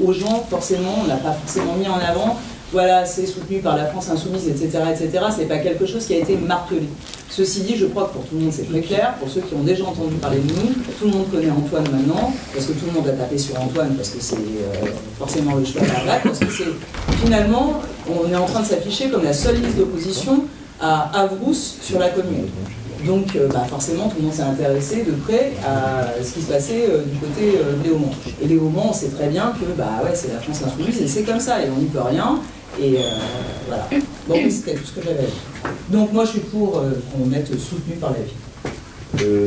aux gens, forcément, on ne l'a pas forcément mis en avant. Voilà, c'est soutenu par la France Insoumise, etc., etc. C'est pas quelque chose qui a été martelé. Ceci dit, je crois que pour tout le monde, c'est très clair. Pour ceux qui ont déjà entendu parler de nous, tout le monde connaît Antoine maintenant, parce que tout le monde a tapé sur Antoine, parce que c'est forcément le choix de la vague, parce que c'est finalement, on est en train de s'afficher comme la seule liste d'opposition à Avrousse sur la commune. Donc forcément, tout le monde s'est intéressé de près à ce qui se passait du côté de Léaumont. Et Léaumont, on sait très bien que c'est la France Insoumise, et c'est comme ça, et on n'y peut rien. Et voilà. Donc c'était tout ce que j'avais à dire. Donc moi, je suis pour qu'on mette soutenu par la vie.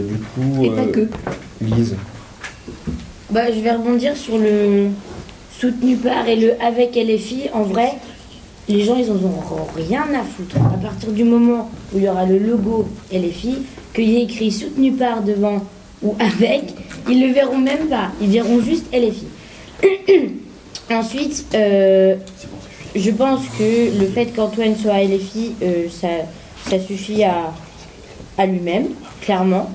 Du coup, et pas que. Lise. Je vais rebondir sur le soutenu par et le avec LFI. En vrai, les gens, ils en auront rien à foutre. À partir du moment où il y aura le logo LFI, qu'il y ait écrit soutenu par devant ou avec, ils le verront même pas. Ils verront juste LFI. Ensuite, je pense que le fait qu'Antoine soit LFI, ça suffit à lui-même, clairement.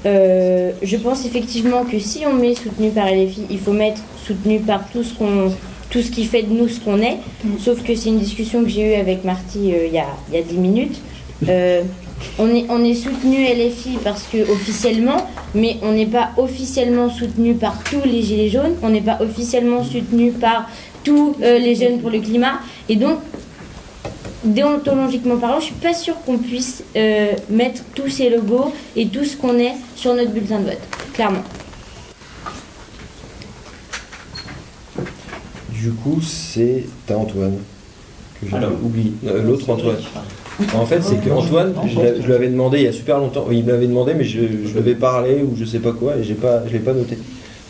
Je pense effectivement que si on met soutenu par LFI, il faut mettre soutenu par tout ce qui fait de nous ce qu'on est. Sauf que c'est une discussion que j'ai eue avec Marty il y a 10 minutes. On est soutenu LFI parce que officiellement, mais on n'est pas officiellement soutenu par tous les gilets jaunes, on n'est pas officiellement soutenu par tous les jeunes pour le climat. Et donc, déontologiquement parlant, je suis pas sûre qu'on puisse mettre tous ces logos et tout ce qu'on est sur notre bulletin de vote, clairement. Du coup, c'est à Antoine que j'ai oublié. L'autre Antoine. En fait, c'est qu'Antoine, je lui avais demandé il y a super longtemps. Il m'avait demandé, mais je lui avais parlé ou je sais pas quoi, et je l'ai pas noté.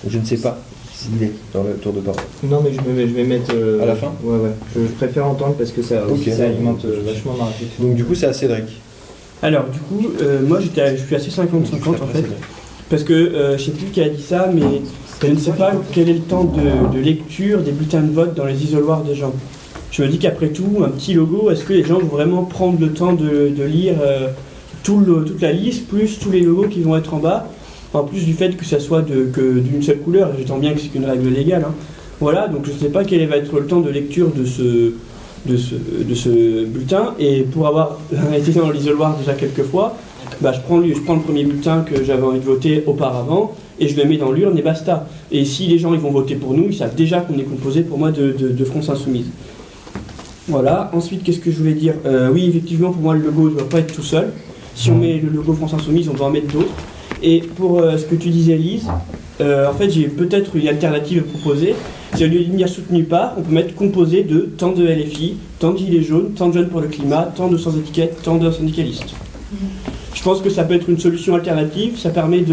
Donc je ne sais pas s'il est dans le tour de parole. Non, mais je vais mettre. À la fin. Ouais. Je préfère entendre parce que ça alimente vachement ma réflexion. Donc du coup, c'est à Cédric. Alors, du coup, moi je suis assez 50-50 en fait. Parce que je sais plus qui a dit ça, mais je ne sais pas quel est le temps de lecture des bulletins de vote dans les isoloirs des gens. Je me dis qu'après tout, un petit logo, est-ce que les gens vont vraiment prendre le temps de lire toute la liste, plus tous les logos qui vont être en bas, en plus du fait que ça soit d'une seule couleur, j'entends bien que c'est qu'une règle légale. Hein. Voilà, donc je ne sais pas quel va être le temps de lecture de ce bulletin, et pour avoir été dans l'isoloir déjà quelques fois, je prends le premier bulletin que j'avais envie de voter auparavant, et je le mets dans l'urne et basta. Et si les gens ils vont voter pour nous, ils savent déjà qu'on est composé pour moi de France Insoumise. Voilà, ensuite qu'est-ce que je voulais dire, oui effectivement pour moi le logo ne doit pas être tout seul. Si on met le logo France Insoumise, on doit en mettre d'autres. Et pour ce que tu disais Lise, en fait j'ai peut-être une alternative à proposer. C'est au lieu de dire soutenu par, on peut mettre composé de tant de LFI, tant de gilets jaunes, tant de jeunes pour le climat, tant de sans étiquette, tant de syndicalistes. Je pense que ça peut être une solution alternative, ça permet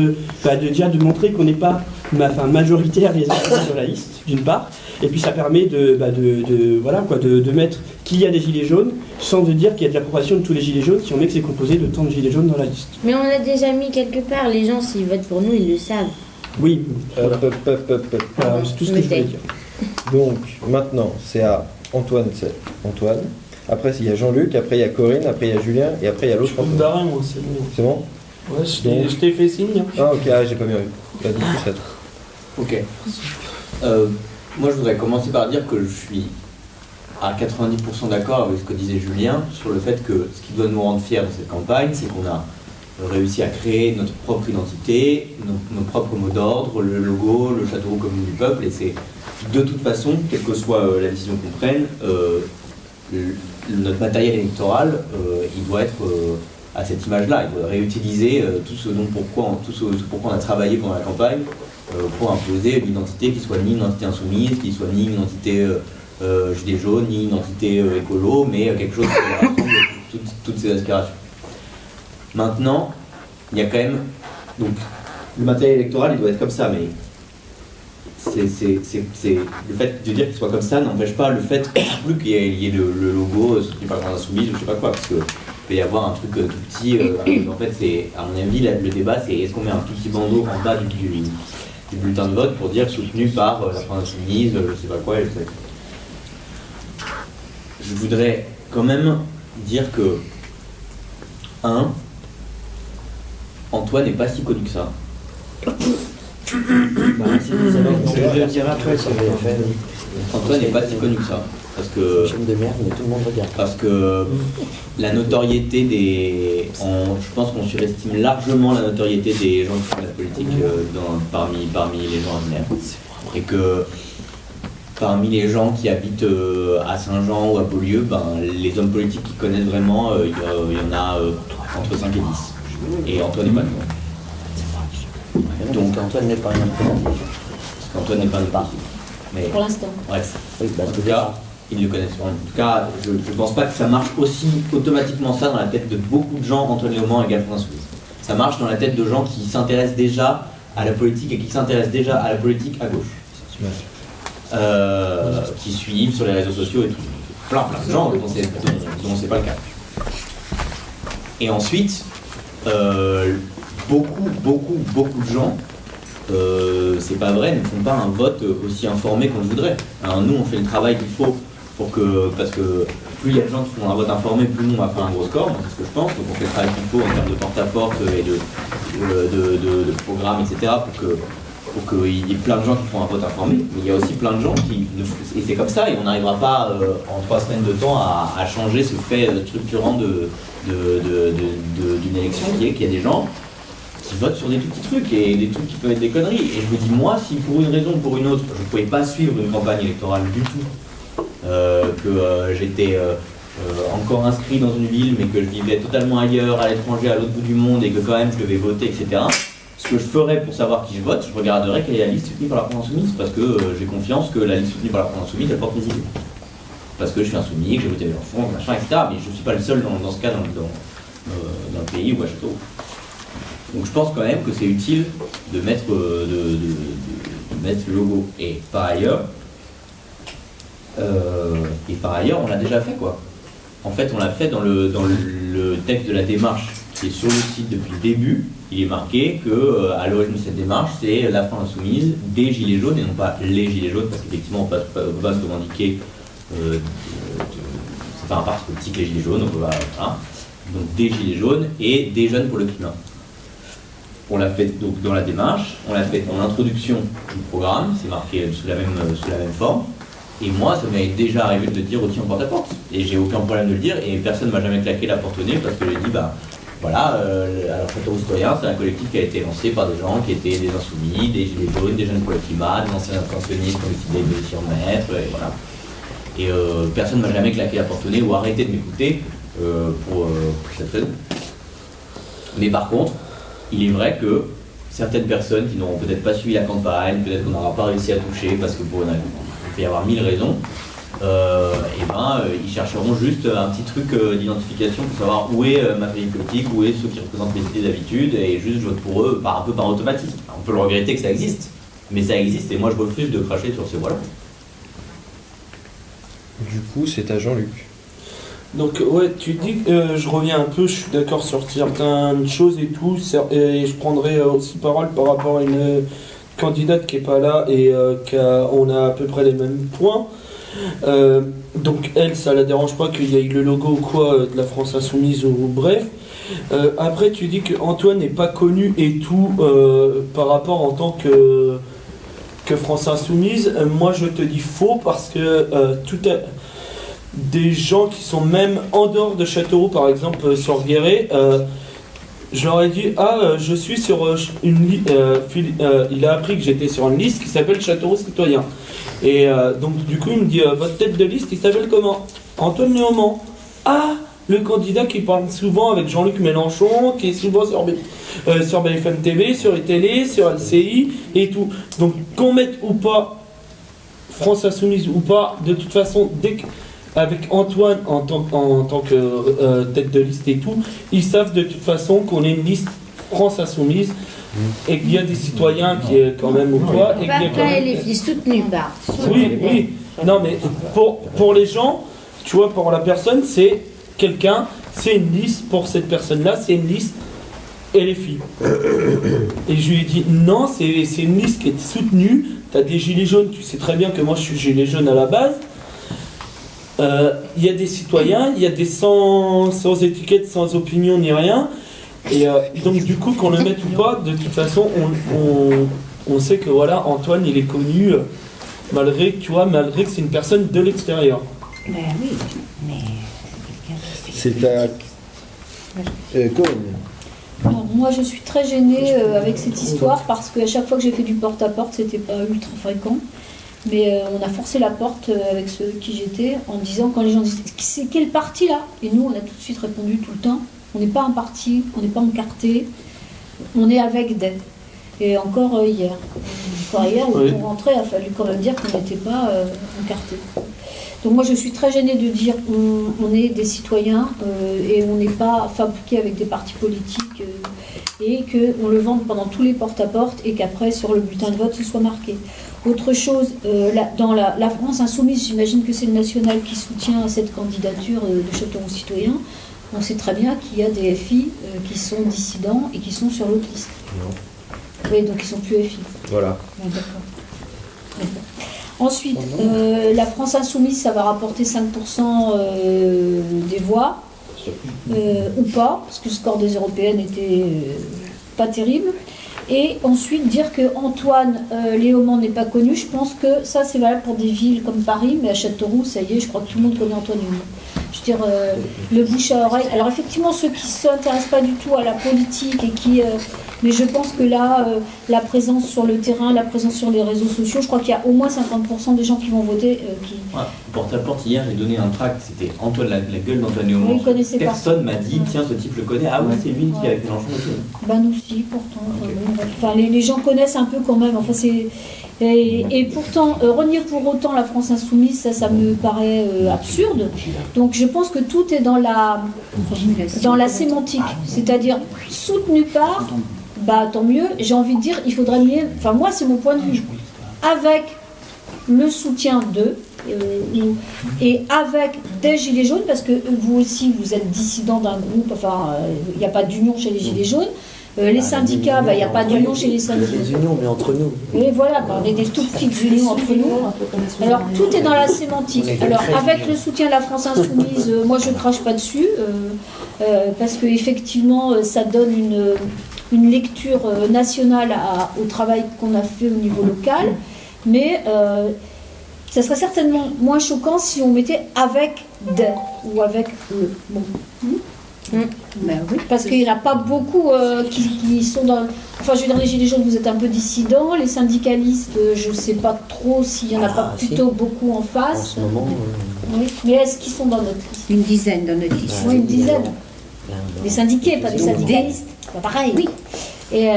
déjà de montrer qu'on n'est pas majoritaire les inscrits sur la liste, d'une part, et puis ça permet de mettre qu'il y a des gilets jaunes, sans de dire qu'il y a de l'approbation de tous les gilets jaunes, si on met que c'est composé de tant de gilets jaunes dans la liste. Mais on l'a déjà mis quelque part, les gens s'ils votent pour nous, ils le savent. Oui, voilà. C'est tout ce que je voulais dire. Donc maintenant, c'est à Antoine, après il y a Jean-Luc, après il y a Corinne, après il y a Julien, et après il y a l'autre Antoine. Moi, c'est bon. C'est bon? Ouais, je t'ai fait signe. Ah ok, j'ai pas bien vu. Du coup, c'est à toi. Ok. Moi, je voudrais commencer par dire que je suis à 90% d'accord avec ce que disait Julien sur le fait que ce qui doit nous rendre fiers de cette campagne, c'est qu'on a réussi à créer notre propre identité, nos propres mots d'ordre, le logo, le château commun du peuple, et c'est de toute façon, quelle que soit la décision qu'on prenne, notre matériel électoral, il doit être à cette image-là. Il doit réutiliser tout ce pourquoi on a travaillé pendant la campagne pour imposer une identité qui soit ni une identité insoumise, qui soit ni une identité gilet jaune, ni une identité écolo, mais quelque chose qui rassemble toutes ces aspirations. Maintenant, il y a quand même... Donc, le matériel électoral, il doit être comme ça, mais le fait de dire qu'il soit comme ça n'empêche pas le fait qu'il y ait le logo soutenu par la Insoumise ou je sais pas quoi, parce que peut y avoir un truc tout petit. En fait, c'est, à mon avis, le débat, c'est est-ce qu'on met un tout petit bandeau en bas du bulletin de vote pour dire soutenu par la France Insoumise, je sais pas quoi. Je voudrais quand même dire que Antoine n'est pas si connu que ça. Antoine n'est pas si connu que ça. Parce que. Film de merde, mais tout le monde regarde. Parce que la notoriété des. Je pense qu'on surestime largement la notoriété des gens qui font de la politique parmi les gens ordinaires. Et que parmi les gens qui habitent à Saint-Jean ou à Beaulieu, les hommes politiques qui connaissent vraiment, il y en a entre 5 et 10. Et Antoine n'est pas dedans. Donc Antoine n'est pas un représentatif. Antoine n'est pas représentatif. Mais pour l'instant. Bref. Oui, en tout cas, ils le connaissent. En tout cas, je ne pense pas que ça marche aussi automatiquement ça dans la tête de beaucoup de gens. Antoine Léaumont égale France Insoumise. Ça marche dans la tête de gens qui s'intéressent déjà à la politique et qui s'intéressent déjà à la politique à gauche. Qui suivent sur les réseaux sociaux et tout. plein de gens dont c'est pas le cas. Et ensuite, beaucoup de gens, c'est pas vrai, ne font pas un vote aussi informé qu'on le voudrait. Alors nous, on fait le travail qu'il faut parce que plus il y a de gens qui font un vote informé, plus nous on va faire un gros score, c'est ce que je pense. Donc on fait le travail qu'il faut en termes de porte-à-porte et de programmes, etc. pour qu'il y ait plein de gens qui font un vote informé. Mais il y a aussi plein de gens et c'est comme ça, et on n'arrivera pas en 3 semaines de temps à changer ce fait structurant d'une élection qu'il y a des gens qui votent sur des tout petits trucs et des trucs qui peuvent être des conneries. Et je me dis, moi, si pour une raison ou pour une autre, je ne pouvais pas suivre une campagne électorale du tout, que j'étais encore inscrit dans une ville, mais que je vivais totalement ailleurs, à l'étranger, à l'autre bout du monde, et que quand même je devais voter, etc., ce que je ferais pour savoir qui je vote, je regarderais quelle est la liste soutenue par la France Insoumise, parce que j'ai confiance que la liste soutenue par la France Insoumise, elle porte mes idées. Parce que je suis insoumis, que j'ai voté Mélenchon, machin, etc. Mais je ne suis pas le seul dans ce cas dans le pays ou à Château. Donc je pense quand même que c'est utile de mettre, mettre le logo. Et par ailleurs, on l'a déjà fait, quoi. En fait, on l'a fait dans le texte de la démarche qui est sur le site depuis le début. Il est marqué que à l'origine de cette démarche, c'est la France Insoumise, des Gilets jaunes, et non pas les Gilets jaunes, parce qu'effectivement, on ne peut pas se revendiquer. C'est pas un parti politique, les Gilets jaunes, donc des Gilets jaunes et des jeunes pour le climat. On l'a fait donc dans la démarche, on l'a fait dans l'introduction du programme, c'est marqué sous la même forme. Et moi, ça m'est déjà arrivé de le dire aussi en porte-à-porte. Et j'ai aucun problème de le dire, et personne ne m'a jamais claqué la porte au nez parce que j'ai dit, alors Château Citoyen, c'est un collectif qui a été lancé par des gens qui étaient des insoumis, des Gilets jaunes, des jeunes pour le climat, des anciens abstentionnistes qui ont décidé de s'y remettre, et voilà. Et personne ne m'a jamais claqué la porte au nez ou arrêté de m'écouter pour cette raison. Mais par contre, il est vrai que certaines personnes qui n'auront peut-être pas suivi la campagne, peut-être qu'on n'aura pas réussi à toucher parce que il peut y avoir 1000 raisons, ils chercheront juste un petit truc d'identification pour savoir où est ma famille politique, où est ceux qui représentent mes idées d'habitude, et juste je vote pour eux un peu par automatisme. On peut le regretter que ça existe, mais ça existe, et moi je refuse de cracher sur ces voix-là. Du coup, c'est à Jean-Luc. Donc ouais, tu dis que je reviens un peu, je suis d'accord sur certaines choses et tout, et je prendrai aussi parole par rapport à une candidate qui est pas là et on a à peu près les mêmes points. Donc elle, ça la dérange pas qu'il y ait le logo ou quoi de la France Insoumise ou bref. Après tu dis que Antoine n'est pas connu et tout par rapport en tant que France Insoumise. Moi je te dis faux parce que des gens qui sont même en dehors de Châteauroux, par exemple sur Guéret, je leur ai dit je suis sur une liste. Il a appris que j'étais sur une liste qui s'appelle Châteauroux Citoyen. Et donc du coup il me dit votre tête de liste il s'appelle comment? Antoine Léaumont. Ah, le candidat qui parle souvent avec Jean-Luc Mélenchon, qui est souvent sur BFM TV, sur les télés, sur LCI et tout. Donc qu'on mette ou pas France Insoumise ou pas, de toute façon avec Antoine en tant que tête de liste et tout, ils savent de toute façon qu'on est une liste France Insoumise et qu'il y a des citoyens qui est quand même ou quoi. Et qu'il y a quand même... les filles soutenues par. Oui. Non mais pour les gens, tu vois, pour la personne, c'est quelqu'un, c'est une liste, pour cette personne-là, c'est une liste et les filles. Et je lui ai dit non, c'est une liste qui est soutenue. T'as des gilets jaunes, tu sais très bien que moi je suis gilet jaune à la base. Il y a des citoyens, il y a des sans étiquette, sans opinion ni rien. Et donc du coup qu'on le mette ou pas, de toute façon on sait que voilà, Antoine il est connu malgré que c'est une personne de l'extérieur. Ben oui, mais c'est à Corinne. Alors, moi je suis très gênée avec cette histoire parce qu'à chaque fois que j'ai fait du porte-à-porte, c'était pas ultra fréquent. Mais on a forcé la porte avec ceux qui j'étais en disant, quand les gens disent c'est quel parti là? Et nous on a tout de suite répondu tout le temps, on n'est pas un parti, on n'est pas encarté, on est avec des. Et encore hier, pour rentrer, il a fallu quand même dire qu'on n'était pas encarté. Donc moi je suis très gênée de dire on est des citoyens et on n'est pas fabriqué avec des partis politiques et qu'on le vende pendant tous les porte-à-porte et qu'après, sur le bulletin de vote, ce soit marqué. Autre chose, dans la France insoumise, j'imagine que c'est le national qui soutient cette candidature de Châteauroux Citoyen. On sait très bien qu'il y a des FI qui sont dissidents et qui sont sur l'autre liste. Non. Oui, donc ils sont plus FI. Voilà. Ouais, d'accord. Ensuite, la France insoumise, ça va rapporter 5% des voix, ou pas, parce que le score des européennes était pas terrible. Et ensuite, dire que Antoine Léaumont n'est pas connu, je pense que ça, c'est valable pour des villes comme Paris, mais à Châteauroux, ça y est, je crois que tout le monde connaît Antoine Léaumont. Je veux dire, le bouche à oreille. Alors effectivement, ceux qui ne s'intéressent pas du tout à la politique et qui... mais je pense que là, la présence sur le terrain, la présence sur les réseaux sociaux, je crois qu'il y a au moins 50% des gens qui vont voter. Ouais, porte-à-porte, hier, j'ai donné un tract, c'était Antoine, la gueule d'Antoine Léaumont. Oui, Personne m'a dit, tiens, ce type le connaît. Ah oui, c'est lui qui est avec Mélenchon aussi. Ben nous aussi, pourtant. Enfin, les gens connaissent un peu quand même. Enfin, c'est... Et pourtant, renier pour autant la France insoumise, ça me paraît absurde. Donc je pense que tout est dans la sémantique. C'est-à-dire, soutenu par, bah tant mieux, j'ai envie de dire, il faudrait mieux... Enfin moi, c'est mon point de vue. Avec le soutien d'eux, et avec des Gilets jaunes, parce que vous aussi, vous êtes dissident d'un groupe, enfin, il n'y a pas d'union chez les Gilets jaunes. Les syndicats, il n'y a pas d'union chez les syndicats. Il y a des unions, mais entre nous. Et voilà, on est des toutes petites unions entre nous. Alors, tout est dans la sémantique. Alors, avec le soutien de la France insoumise, moi, je ne crache pas dessus, parce qu'effectivement, ça donne une lecture nationale au travail qu'on a fait au niveau local, mais ça serait certainement moins choquant si on mettait avec des ou avec le. Bon. Ben oui. Parce qu'il n'y en a pas beaucoup qui sont dans... Enfin, je veux dire, les Gilets jaunes, vous êtes un peu dissidents. Les syndicalistes, je ne sais pas trop s'il n'y en a pas plutôt beaucoup en face. En ce moment... Oui. Mais est-ce qu'ils sont dans notre liste? Une dizaine dans notre liste. Oui, une dizaine. Des syndiqués, pas des syndicalistes. Pas pareil. Oui. Et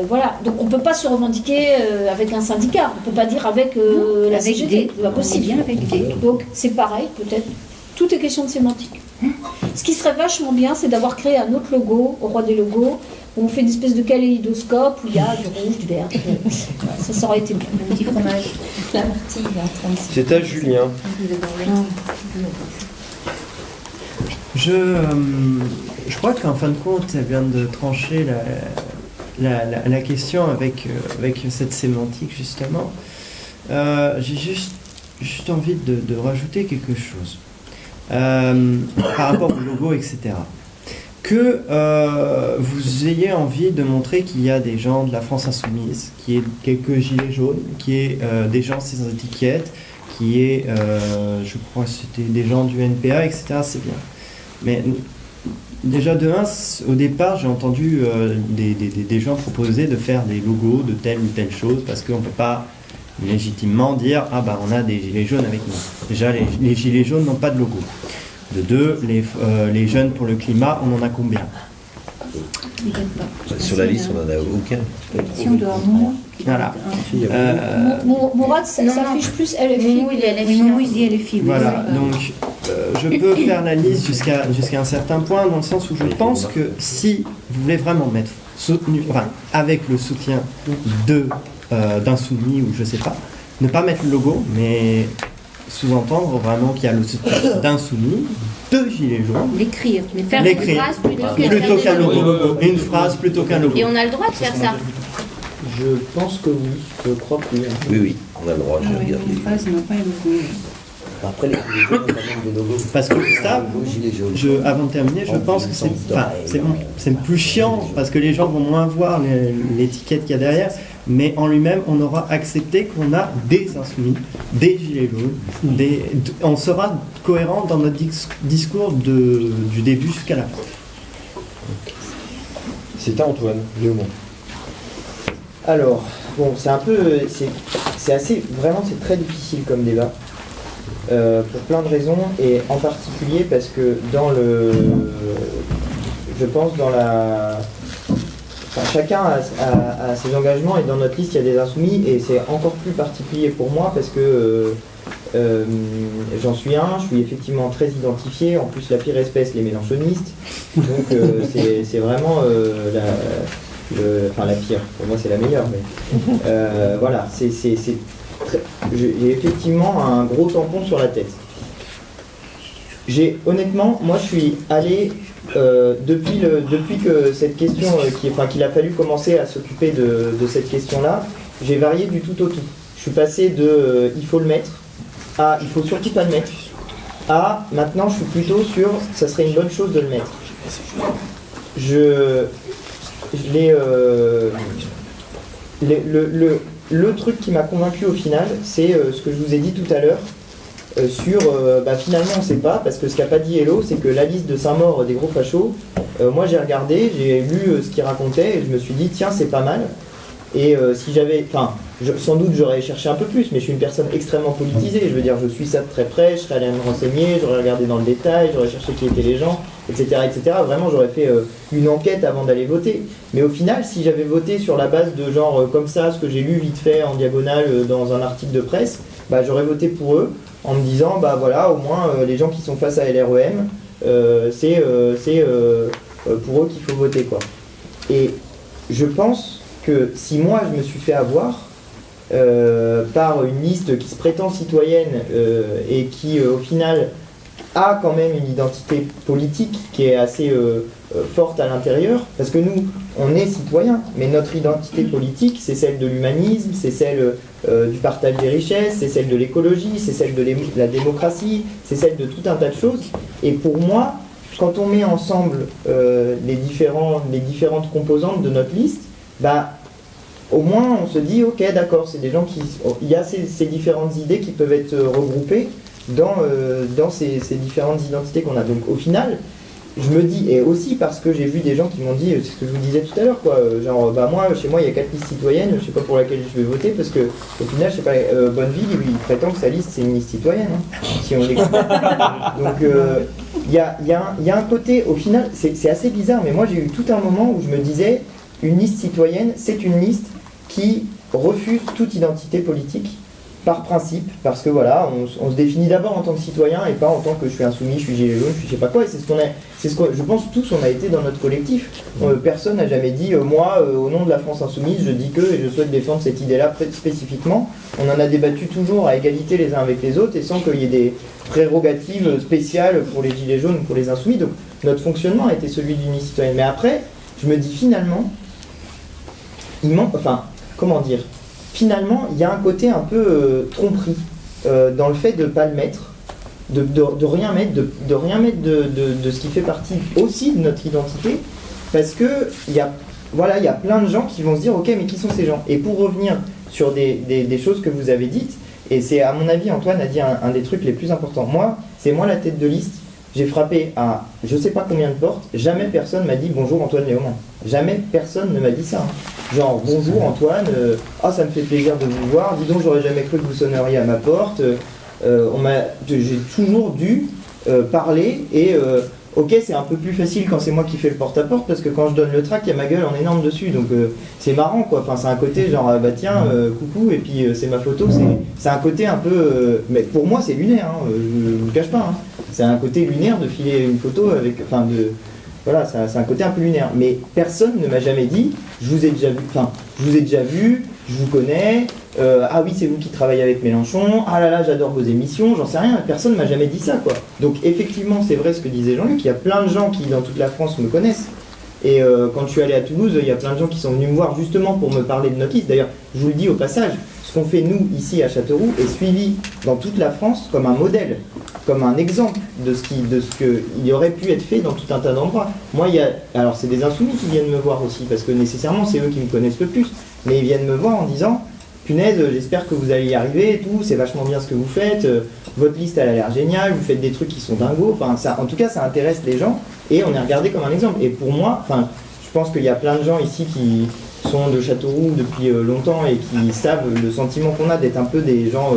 voilà. Donc on ne peut pas se revendiquer avec un syndicat. On ne peut pas dire avec la CGT. C'est pas possible. Bien avec des. Donc c'est pareil, peut-être. Tout est question de sémantique. Ce qui serait vachement bien, c'est d'avoir créé un autre logo, au roi des logos, où on fait une espèce de kaléidoscope, où il y a du rouge, du vert. Ça aurait été un petit fromage. La Martine, C'est à Julien. Je crois qu'en fin de compte, elle vient de trancher la question avec cette sémantique, justement. J'ai juste envie de rajouter quelque chose. Par rapport au logo, etc. Que vous ayez envie de montrer qu'il y a des gens de la France insoumise, qu'il y ait quelques gilets jaunes, qu'il y ait des gens sans étiquette, qu'il y ait, je crois que c'était des gens du NPA, etc. C'est bien. Mais déjà de 1, au départ, j'ai entendu des gens proposer de faire des logos de telle ou telle chose, parce qu'on ne peut pas légitimement dire « Ah ben on a des gilets jaunes avec nous ». Déjà, les gilets jaunes n'ont pas de logo. De 2, les jeunes pour le climat, on en a combien? Sur la liste, on n'en a aucun. Si on doit avoir. Voilà. Mourad, ça s'affiche plus LFI. Oui, il dit LFI. Voilà, donc je peux faire la liste jusqu'à un certain point, dans le sens où je pense que si vous voulez vraiment mettre soutenu, enfin, avec le soutien d'insoumis ou je sais pas, ne pas mettre le logo, mais sous-entendre vraiment qu'il y a le soutien d'insoumis, de gilets jaunes. L'écrire, mais faire une phrase plutôt qu'un logo. Une phrase plutôt qu'un logo. Et on a le droit de faire ça. Je pense que oui, je crois que oui. Oui, on a le droit, j'ai regardé. Une phrase n'a pas un logo. Après, les gilets jaunes, on a même des logos. Parce que ça, avant de terminer, je pense que c'est plus chiant, parce que les gens vont moins voir l'étiquette qu'il y a derrière, mais en lui-même, on aura accepté qu'on a des insoumis, des gilets jaunes, on sera cohérent dans notre discours du début jusqu'à la fin. C'est à Antoine Léaumont. Alors, bon, c'est un peu... C'est assez... Vraiment, c'est très difficile comme débat. Pour plein de raisons, et en particulier parce que je pense dans la... Enfin, chacun a ses engagements, et dans notre liste, il y a des insoumis, et c'est encore plus particulier pour moi parce que J'en suis un, je suis effectivement très identifié, en plus la pire espèce, les mélanchonistes, donc c'est vraiment la pire, pour moi c'est la meilleure, mais voilà, j'ai effectivement un gros tampon sur la tête. Honnêtement, moi je suis allé, depuis que cette question, qu'il a fallu commencer à s'occuper de cette question-là, j'ai varié du tout au tout. Je suis passé de il faut le mettre à il faut surtout pas le mettre à maintenant je suis plutôt sur ça serait une bonne chose de le mettre. Le truc qui m'a convaincu au final, c'est ce que je vous ai dit tout à l'heure sur finalement on sait pas, parce que ce qu'a pas dit Hello, c'est que la liste de Saint-Maur des gros fachos, moi j'ai regardé, j'ai lu ce qu'il racontait et je me suis dit tiens c'est pas mal. Et si j'avais, sans doute j'aurais cherché un peu plus, mais je suis une personne extrêmement politisée, je veux dire je suis ça de très près, je serais allé me renseigner, j'aurais regardé dans le détail, j'aurais cherché qui étaient les gens, etc. Vraiment j'aurais fait une enquête avant d'aller voter. Mais au final, si j'avais voté sur la base de genre comme ça, ce que j'ai lu vite fait en diagonale dans un article de presse, j'aurais voté pour eux en me disant voilà, au moins les gens qui sont face à LREM, c'est pour eux qu'il faut voter quoi. Et je pense que si moi je me suis fait avoir par une liste qui se prétend citoyenne et qui au final a quand même une identité politique qui est assez forte à l'intérieur, parce que nous on est citoyens, mais notre identité politique c'est celle de l'humanisme, c'est celle du partage des richesses, c'est celle de l'écologie, c'est celle de la démocratie, c'est celle de tout un tas de choses. Et pour moi, quand on met ensemble les différentes composantes de notre liste, au moins on se dit ok d'accord, c'est des gens il y a ces différentes idées qui peuvent être regroupées dans ces différentes identités qu'on a. Donc au final, je me dis, et aussi parce que j'ai vu des gens qui m'ont dit, c'est ce que je vous disais tout à l'heure, quoi, genre moi, chez moi il y a 4 listes citoyennes, je sais pas pour laquelle je vais voter, parce que au final, je sais pas, Bonneville, lui, il prétend que sa liste c'est une liste citoyenne, si on l'écoute. Donc il y a un côté, au final, c'est assez bizarre, mais moi j'ai eu tout un moment où je me disais, une liste citoyenne, c'est une liste qui refuse toute identité politique par principe, parce que voilà, on se définit d'abord en tant que citoyen et pas en tant que je suis insoumis, je suis gilet jaune, je suis je sais pas quoi, et c'est ce que je pense tous on a été dans notre collectif. Personne n'a jamais dit moi au nom de la France insoumise je dis que et je souhaite défendre cette idée-là spécifiquement. On en a débattu toujours à égalité les uns avec les autres et sans qu'il y ait des prérogatives spéciales pour les gilets jaunes ou pour les insoumis. Donc notre fonctionnement a été celui d'une liste citoyenne. Mais après, je me dis finalement, il manque, finalement, il y a un côté un peu tromperie dans le fait de ne pas le mettre, de rien mettre, de ce qui fait partie aussi de notre identité, parce que il y a plein de gens qui vont se dire ok, mais qui sont ces gens? Et pour revenir sur des choses que vous avez dites, et c'est à mon avis, Antoine a dit un des trucs les plus importants. C'est moi la tête de liste. J'ai frappé à je sais pas combien de portes, jamais personne m'a dit bonjour Antoine Léaumont. Jamais personne ne m'a dit ça. Genre bonjour Antoine, ça me fait plaisir de vous voir, dis donc j'aurais jamais cru que vous sonneriez à ma porte. J'ai toujours dû parler et ok, c'est un peu plus facile quand c'est moi qui fais le porte-à-porte parce que quand je donne le tract, il y a ma gueule en énorme dessus, donc c'est marrant quoi. Enfin, c'est un côté genre tiens, coucou, et puis c'est ma photo. C'est un côté un peu, mais pour moi c'est lunaire, je vous le cache pas. C'est un côté lunaire de filer une photo avec, voilà, c'est un côté un peu lunaire. Mais personne ne m'a jamais dit, je vous ai déjà vu, je vous connais. Ah oui, c'est vous qui travaillez avec Mélenchon, ah là là, j'adore vos émissions, j'en sais rien, personne ne m'a jamais dit ça quoi. Donc effectivement, c'est vrai ce que disait Jean-Luc, il y a plein de gens qui dans toute la France me connaissent. Et quand je suis allé à Toulouse, il y a plein de gens qui sont venus me voir justement pour me parler de notre liste. D'ailleurs, je vous le dis au passage, ce qu'on fait nous ici à Châteauroux est suivi dans toute la France comme un modèle, comme un exemple de ce qu'il aurait pu être fait dans tout un tas d'endroits. Moi, alors c'est des insoumis qui viennent me voir aussi, parce que nécessairement c'est eux qui me connaissent le plus, mais ils viennent me voir en disant punaise, j'espère que vous allez y arriver et tout, c'est vachement bien ce que vous faites, votre liste elle a l'air géniale, vous faites des trucs qui sont dingos, en tout cas ça intéresse les gens et on est regardé comme un exemple. Et pour moi, je pense qu'il y a plein de gens ici qui sont de Châteauroux depuis longtemps et qui savent le sentiment qu'on a d'être un peu des gens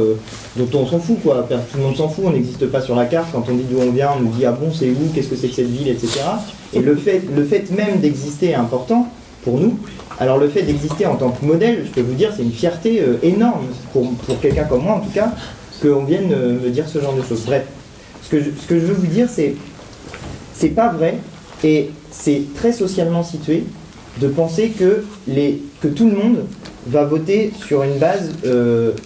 dont on s'en fout quoi. Tout le monde s'en fout, on n'existe pas sur la carte, quand on dit d'où on vient, on nous dit ah bon c'est où, qu'est-ce que c'est que cette ville, etc. Et le fait même d'exister est important pour nous. Alors le fait d'exister en tant que modèle, je peux vous dire, c'est une fierté énorme pour quelqu'un comme moi en tout cas, qu'on vienne me dire ce genre de choses. Bref, ce que je veux vous dire, c'est pas vrai, et c'est très socialement situé de penser que tout le monde va voter sur une base,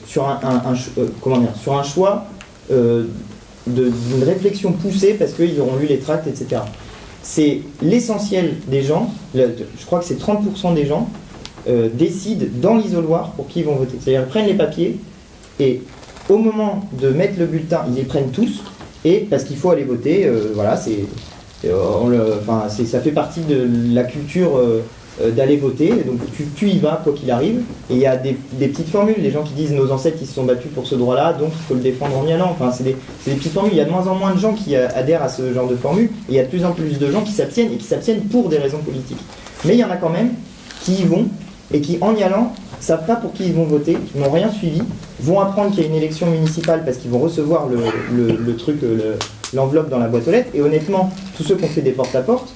sur un choix d'une réflexion poussée parce qu'ils auront lu les tracts, etc. C'est l'essentiel des gens, je crois que c'est 30% des gens, décident dans l'isoloir pour qui ils vont voter. C'est-à-dire ils prennent les papiers et au moment de mettre le bulletin, ils les prennent tous, et parce qu'il faut aller voter, voilà, ça fait partie de la culture d'aller voter, donc tu y vas quoi qu'il arrive, et il y a des petites formules, les gens qui disent nos ancêtres ils se sont battus pour ce droit-là, donc il faut le défendre en y allant, enfin c'est des petites formules, il y a de moins en moins de gens qui adhèrent à ce genre de formule, et il y a de plus en plus de gens qui s'abstiennent, et qui s'abstiennent pour des raisons politiques. Mais il y en a quand même qui y vont, et qui en y allant, savent pas pour qui ils vont voter, n'ont rien suivi, vont apprendre qu'il y a une élection municipale parce qu'ils vont recevoir le truc, l'enveloppe dans la boîte aux lettres, et honnêtement, tous ceux qui ont fait des porte-à-porte,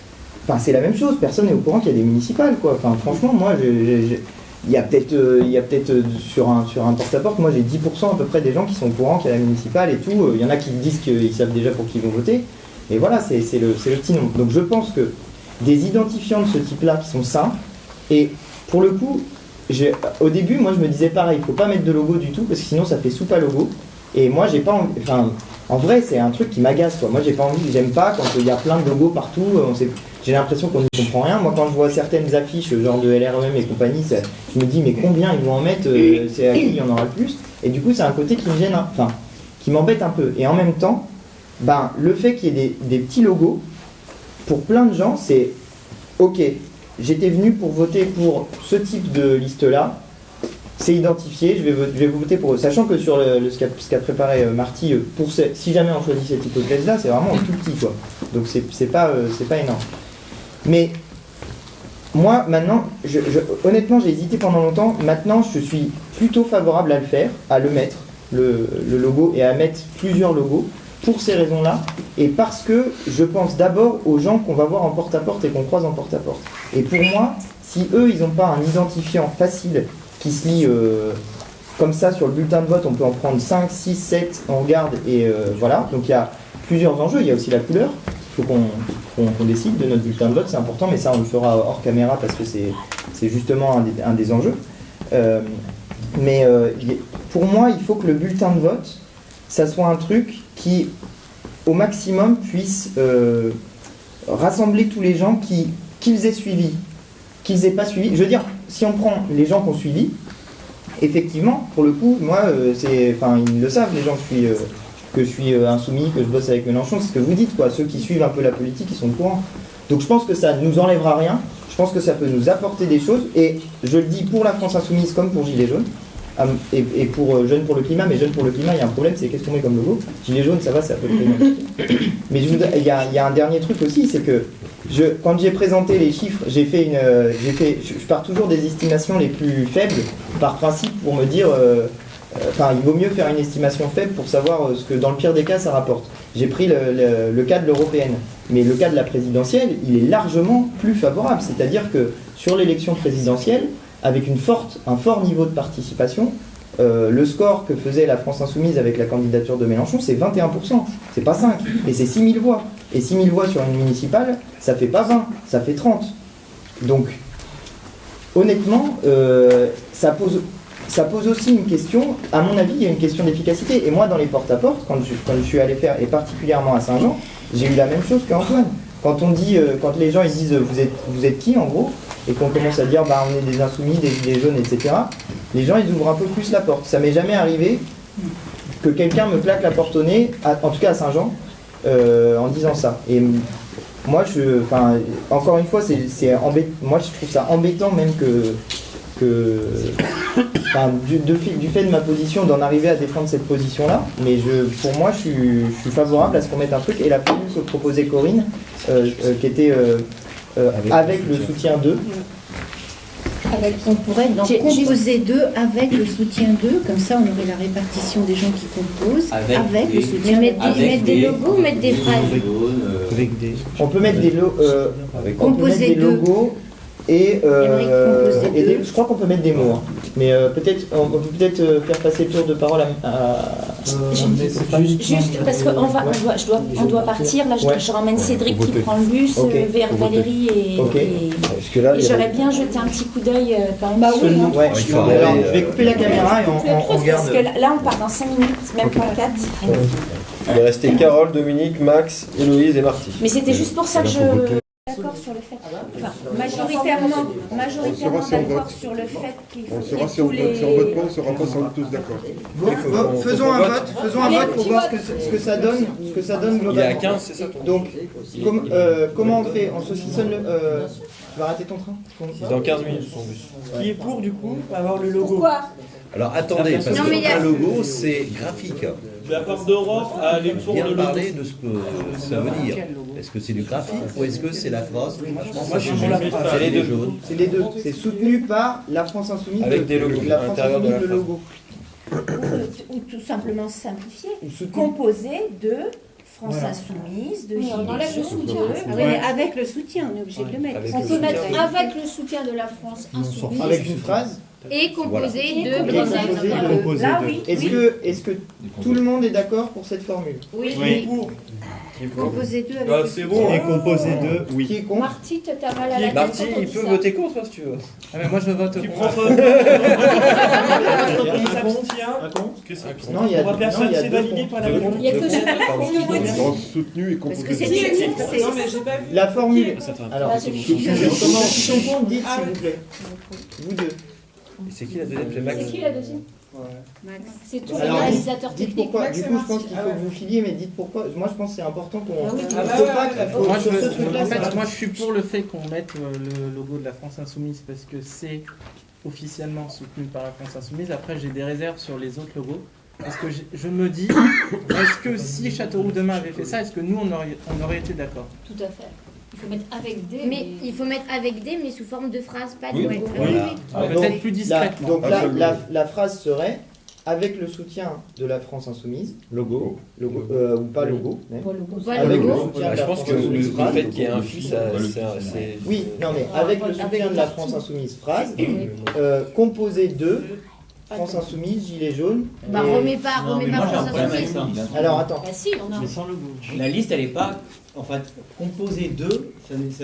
enfin, c'est la même chose, personne n'est au courant qu'il y a des municipales, quoi. Enfin, franchement, moi, il y a peut-être sur un porte-à-porte, moi j'ai 10% à peu près des gens qui sont au courant qu'il y a la municipale et tout. Il y en a qui disent qu'ils savent déjà pour qui ils vont voter. Et voilà, c'est le petit nombre. Donc je pense que des identifiants de ce type-là qui sont ça, et pour le coup, au début, moi je me disais pareil, il ne faut pas mettre de logo du tout, parce que sinon ça fait soupe à logo. Et moi j'ai pas envie, enfin, en vrai c'est un truc qui m'agace, quoi. Moi j'ai pas envie, j'aime pas quand il y a plein de logos partout, j'ai l'impression qu'on ne comprend rien. Moi quand je vois certaines affiches, genre de LREM et compagnie, je me dis mais combien ils vont en mettre, c'est à qui il y en aura le plus. Et du coup c'est un côté qui me gêne, enfin, qui m'embête un peu. Et en même temps, ben, le fait qu'il y ait des petits logos, pour plein de gens c'est ok, j'étais venu pour voter pour ce type de liste-là, c'est identifié, je vais voter pour eux. Sachant que sur ce qu'a préparé Marty, si jamais on choisit cette hypothèse-là, c'est vraiment tout petit, quoi. Donc c'est pas énorme. Mais moi, maintenant, honnêtement, j'ai hésité pendant longtemps. Maintenant, je suis plutôt favorable à le faire, à le mettre, le logo, et à mettre plusieurs logos, pour ces raisons-là, et parce que je pense d'abord aux gens qu'on va voir en porte-à-porte et qu'on croise en porte-à-porte. Et pour moi, si eux, ils n'ont pas un identifiant facile qui se lit comme ça sur le bulletin de vote, on peut en prendre 5, 6, 7, on regarde, et voilà. Donc il y a plusieurs enjeux, il y a aussi la couleur, il faut qu'on décide de notre bulletin de vote, c'est important, mais ça on le fera hors caméra parce que c'est justement un des enjeux. Mais pour moi, il faut que le bulletin de vote, ça soit un truc qui, au maximum, puisse rassembler tous les gens qu'ils aient suivi, qu'ils aient pas suivi. Je veux dire, si on prend les gens qui ont suivi, effectivement, pour le coup, moi, ils le savent, les gens que je suis insoumis, que je bosse avec Mélenchon, c'est ce que vous dites, quoi. Ceux qui suivent un peu la politique, ils sont au courant. Donc je pense que ça ne nous enlèvera rien, je pense que ça peut nous apporter des choses, et je le dis pour la France Insoumise comme pour Gilets jaunes, et pour Jeunes pour le climat, mais Jeunes pour le climat, il y a un problème, c'est qu'est-ce qu'on met comme logo. Gilets jaunes, ça va, c'est à peu près même. Mais il y a un dernier truc aussi, c'est que quand j'ai présenté les chiffres, je pars toujours des estimations les plus faibles, par principe, pour me dire, il vaut mieux faire une estimation faible pour savoir ce que dans le pire des cas ça rapporte. J'ai pris le cas de l'européenne, mais le cas de la présidentielle, il est largement plus favorable, c'est-à-dire que sur l'élection présidentielle, avec un fort niveau de participation, le score que faisait la France Insoumise avec la candidature de Mélenchon, c'est 21%, c'est pas 5, et c'est 6000 voix. Et 6000 voix sur une municipale, ça fait pas 20, ça fait 30. Donc, honnêtement, ça pose aussi une question, à mon avis, il y a une question d'efficacité. Et moi, dans les porte-à-porte, quand je suis allé faire, et particulièrement à Saint-Jean, j'ai eu la même chose qu'Antoine. Quand les gens ils disent vous êtes qui en gros, et qu'on commence à dire on est des insoumis, des gilets jaunes, etc., les gens ils ouvrent un peu plus la porte. Ça m'est jamais arrivé que quelqu'un me claque la porte au nez, en tout cas à Saint-Jean, en disant ça. Et moi, encore une fois, moi je trouve ça embêtant même du fait de ma position, d'en arriver à défendre cette position-là, mais pour moi, je suis favorable à ce qu'on mette un truc, et la formule que proposait Corinne, qui était avec le soutien d'eux. On pourrait donc composer d'eux avec le soutien d'eux, comme ça on aurait la répartition des gens qui composent avec le soutien d'eux. Mettre des logos ou mettre des phrases. On peut mettre des logos. Et, composer deux. je crois qu'on peut mettre des mots, hein. Mais peut-être on peut peut-être faire passer le tour de parole à Juste parce qu'on doit partir, là je ramène Cédric qui prend le bus vers Valérie et j'aurais bien jeté un petit coup d'œil quand même. Alors, je vais couper la caméra et on regarde. Parce que là on part dans 5 minutes, même pas 4. Il est resté Carole, Dominique, Max, Héloïse et Marty. Mais c'était juste pour ça que je... D'accord sur le fait. Enfin, majoritairement d'accord sur le fait qu'il faut. On saura si on vote pas, on sera pas sans doute tous d'accord. Faisons un vote pour voir ce que ça donne globalement. Il est à 15, c'est ça ton Donc, comment on fait? On saucissonne le... Tu vas rater ton train? C'est dans 15 minutes son bus. Qui est pour du coup avoir le logo? Pourquoi? Alors attendez, parce qu'un logo c'est graphique. La part d'Europe à aller pour Bien le logo. parler de ce que ça veut dire. Est-ce que c'est du graphique ou est-ce que c'est la phrase? Moi je suis pour la phrase. C'est les deux jaunes. C'est les deux. C'est soutenu par la France Insoumise. Avec des logos La à France l'intérieur de Insoumise, la le logo. Ou tout simplement simplifié, composé de France Insoumise, de Oui, on enlève le soutien. Oui, mais avec le soutien, on est obligé de le mettre. On peut mettre avec le soutien de la France Insoumise. Avec une phrase. Et composé Et de composé de. Là, oui. Est-ce que tout le monde est d'accord pour cette formule? Oui. Composé de Bah, avec c'est le bon. soutien. Et composé de, oui. Qui est contre? Marty, t'as mal à la tête. Marty, quand on il dit peut ça. voter contre si tu veux. Moi je vote. Tu prends Non, il y a trois personnes, non, il y a c'est deux validé contre. par la Il n'y a que ça. Dans soutenu et Parce que composé c'est de. Non, mais j'ai pas vu. La formule. Alors, Ah, c'est comment sont contre? Dites s'il vous plaît. Vous deux. Et c'est qui la deuxième? C'est Max. C'est qui la deuxième? Max. C'est tous les Alors, réalisateurs dites techniques. pourquoi. Max Du et coup, je Marty. pense qu'il faut que vous filiez, mais dites pourquoi. Moi, je pense que c'est important qu'on. Ah oui. Il faut pas qu'il faut. Moi, Sur ce truc-là, en ça fait, va. moi je suis pour le fait qu'on mette le logo de la France Insoumise parce que c'est officiellement soutenu par la France Insoumise. Après, j'ai des réserves sur les autres logos. Parce que je me dis, est-ce que si Châteauroux demain avait fait ça, est-ce que nous on aurait été d'accord? Tout à fait. Il faut mettre avec des. Mais il faut mettre avec des, mais sous forme de phrase, pas de Oui. logo. Voilà. Peut-être plus discrètement. Donc la phrase serait avec le soutien de la France Insoumise, logo, ou pas logo, même. Pas logo. Pas Avec logo. le soutien Bah, de je la pense France que le Insoumise, phrase. fait qu'il y ait un fil, c'est. Oui, non mais avec le soutien de la France Insoumise, phrase, composé de France Insoumise, Gilets jaunes. Bah et- remets pas Non, mais moi j'ai un France problème avec Insoumise. ça. Alors attends. Bah si, on a. sans logo. La liste, elle est pas, en fait, composée de,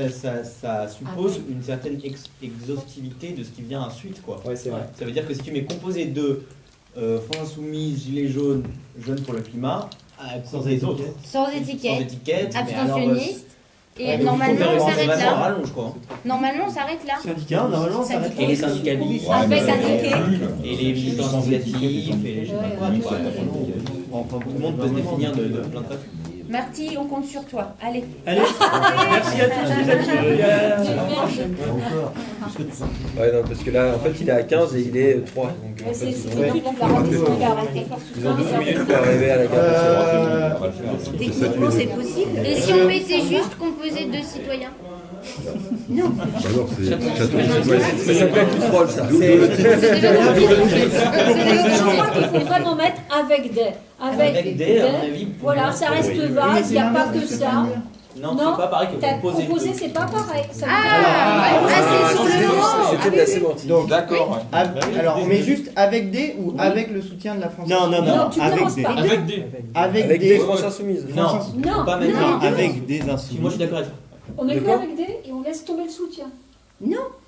ça suppose une certaine exhaustivité de ce qui vient ensuite, quoi. Ouais, c'est vrai. Ça veut dire que si tu mets composé de France Insoumise, Gilets jaunes, Jeunes pour le climat, sans les autres. Sans étiquette. Sans étiquette. mais Abstentionniste. Et alors, normalement il faut on faire s'arrête une là. rallonge, quoi. Normalement on s'arrête là. Syndicat, normalement ça va. Et les syndicalistes, Avec syndiqués. et les militants associatifs, et les je sais pas quoi. Enfin, tout le monde peut se définir de plein de façons. Marty, on compte sur toi. Allez. Allez, merci à tous les amis. Ouais, non, parce que là, en fait, il est à 15 et il est 3. Donc, en fait, ils ont 12 minutes pour arriver à la gare. Techniquement, c'est possible. Et si on mettait juste composé de citoyens? Non. Alors c'est Châteauroux. Ça s'appelle plus drôle, ça. Je crois qu'il faut vraiment mettre avec des. Avec des, à mon avis, pour Voilà, moi, ça reste oui. vague, il n'y a pas que ça. Non, c'est pas pareil que composé. Composé, c'est pas pareil. Ça c'est sur le moment. C'était de la sémantique. Donc, D'accord. alors on met juste avec des ou avec le soutien de la France Non, non, Insoumise. Non, tu avec commences des. par Avec des. Avec des des. France Insoumise. Non, Non, pas mettre non. Avec des Si, moi je insoumis. suis d'accord avec ça. On met que avec des et on laisse tomber le soutien.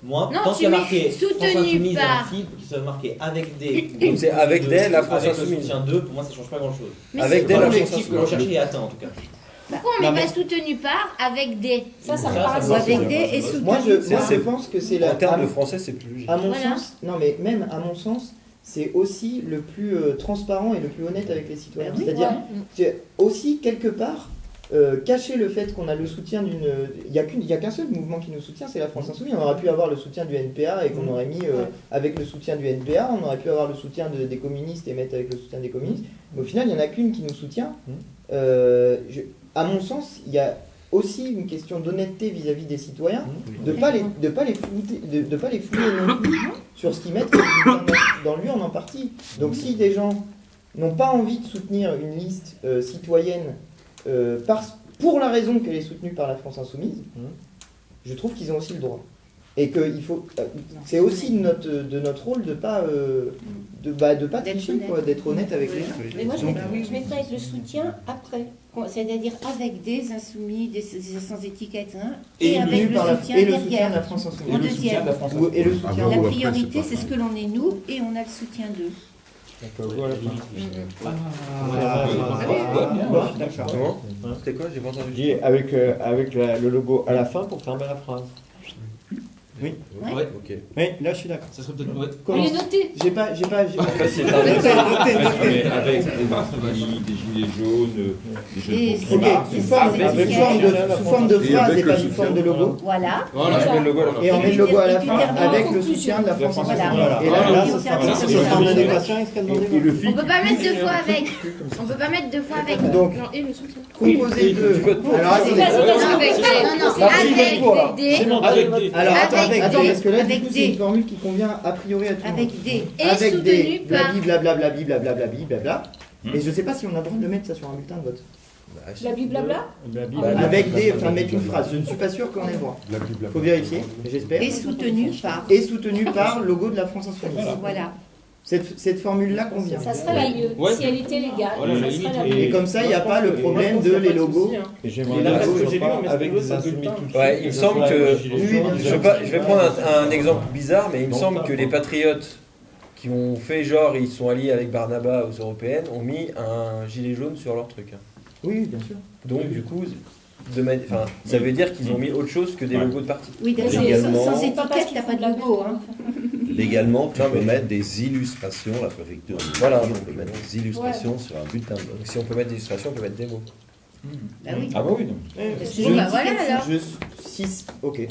Moi, Non, tant tu qu'il y a mets marqué soutenu France Insoumise et par. un fil, qu'il soit marqué avec des. Donc c'est avec des, la France Avec le Insoumise. soutien 2, pour moi ça change pas grand chose. Mais Avec des, la France L'objectif que l'on Insoumise. cherchait est atteint en tout cas. Pourquoi on met pas soutenu par avec des? Ça me Ça, paraît ça ça. Avec des et Moi soutenu. je pense que c'est la. En termes de français, c'est plus logique. À mon Voilà. sens, non mais même à mon sens, c'est aussi le plus transparent et le plus honnête avec les citoyens. Oui, C'est-à-dire, ouais. c'est aussi quelque part cacher le fait qu'on a le soutien d'une. Il y a qu'un seul mouvement qui nous soutient, c'est la France Insoumise. On aurait pu avoir le soutien du NPA et qu'on aurait mis avec le soutien du NPA, on aurait pu avoir le soutien des communistes et mettre avec le soutien des communistes. Mais au final, il n'y en a qu'une qui nous soutient. À mon sens, il y a aussi une question d'honnêteté vis-à-vis des citoyens, de pas les fouiller non plus sur ce qu'ils mettent dans l'urne en partie. Donc si des gens n'ont pas envie de soutenir une liste citoyenne pour la raison qu'elle est soutenue par la France Insoumise, je trouve qu'ils ont aussi le droit. Et que il faut, c'est aussi de notre rôle de pas tricher, quoi, d'être honnête avec les gens. Mais moi, je Donc, mettrais le soutien après. C'est-à-dire avec des insoumis, des sans étiquette, hein, et avec le soutien derrière. De la France Insoumise. En deuxième. Et le soutien. La priorité, c'est ce que l'on est nous, et on a le soutien d'eux. C'était quoi? J'ai pas entendu. Je dis avec le logo à la fin pour fermer la phrase. Oui. Ouais. Ok. Oui, là je suis d'accord. Ça serait peut-être ouais. On est noté. J'ai pas. C'est un Mais avec des Marseillais, des gilets jaunes, des jeunes Ok, sous forme de phrase et pas sous forme de logo. Voilà. Je mets le logo à la fin. Et on met le logo à la fin avec le soutien de la France Insoumise. Et là, ça sera en adéquation avec ce qu'a demandé. Et le On FIC. peut pas mettre deux fois avec. On peut pas mettre deux fois avec. Donc, Et le soutien. composé de. Alors, attendez. Non, avec des. Alors, attends, parce que là, du Avec coup, des. c'est une formule qui convient a priori à tout le monde. Avec des. Et Avec soutenu des par. blablabla. Et je sais pas si on a le droit de mettre ça sur un bulletin de vote. Blablabla. Avec des, enfin mettre une phrase. Je ne suis pas sûr qu'on ait le droit. Faut vérifier, j'espère. Et soutenu par. Et soutenu par logo de la France Insoumise. Voilà. Cette formule-là convient. Ça serait la mieux. Ouais. Si elle était légale, Voilà, ça serait la mieux. Et comme ça, il n'y a pas le problème de les logos. Et j'aimerais Là, bien parce que que ce j'ai soit lu, mais avec c'est des pas insoumis bulletin. tout de Ouais, suite. il me semble que. Je vais prendre un exemple bizarre, mais il me Non, semble pas que les patriotes qui ont fait genre ils sont alliés avec Barnaba aux européennes ont mis un gilet jaune sur leur truc. Oui, bien sûr. Donc du coup, ça veut dire qu'ils ont mis autre chose que des logos de parti. Oui, d'accord. Légalement. Sans étiquette, il n'y a pas de logo. Hein. Légalement, tu peux mettre des illustrations, la préfecture. Voilà. On peut mettre des illustrations sur un bulletin de vote. Donc si on peut mettre des illustrations, on peut mettre des mots. Bah oui. Ah bah oui, non. Bon, bah voilà alors. Ok.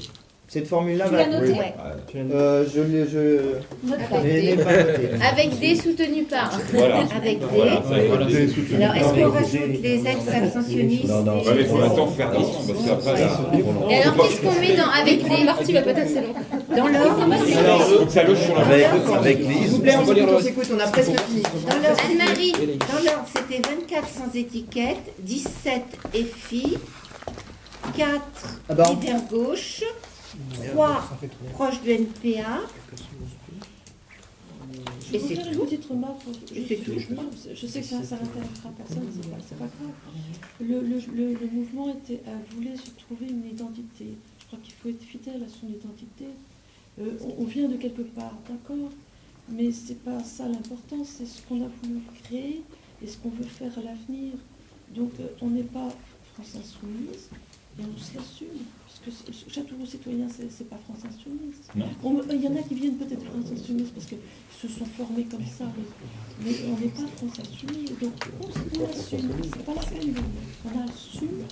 Cette formule-là Tu va. l'as noté. Ouais. Je Note l'ai pas noté. Avec des soutenus par. Voilà. Avec des. Voilà. Alors, est-ce qu'on rajoute les ex-abstentionnistes Non, non. Ouais, mais il faut maintenant faire attention parce qu'après, là, Et alors qu'est-ce qu'on met dans avec des parties va peut-être c'est long. dans leur. Alors, faut que ça loge sur la Avec s'il les. vous plaît, on s'écoute, on a presque fini. Dans leur. Anne-Marie. Dans leur, c'était 24 sans étiquette, 17 FI, 4 leader gauche, 3 proches de NPA. Et c'est faire une tout. petite remarque. C'est tout. Je sais que ça n'intéressera personne, c'est pas grave. Le mouvement voulait se trouver une identité. Je crois qu'il faut être fidèle à son identité. On vient de quelque part, d'accord, mais c'est pas ça l'important, c'est ce qu'on a voulu créer et ce qu'on veut faire à l'avenir. Donc on n'est pas France Insoumise et on s'assume. Parce que Châteauroux Citoyen, c'est pas France Insoumise. Il y en a qui viennent peut-être France Insoumise parce qu'ils se sont formés comme ça, mais on n'est pas France Insoumise. Donc on assume, c'est pas la peine de on assume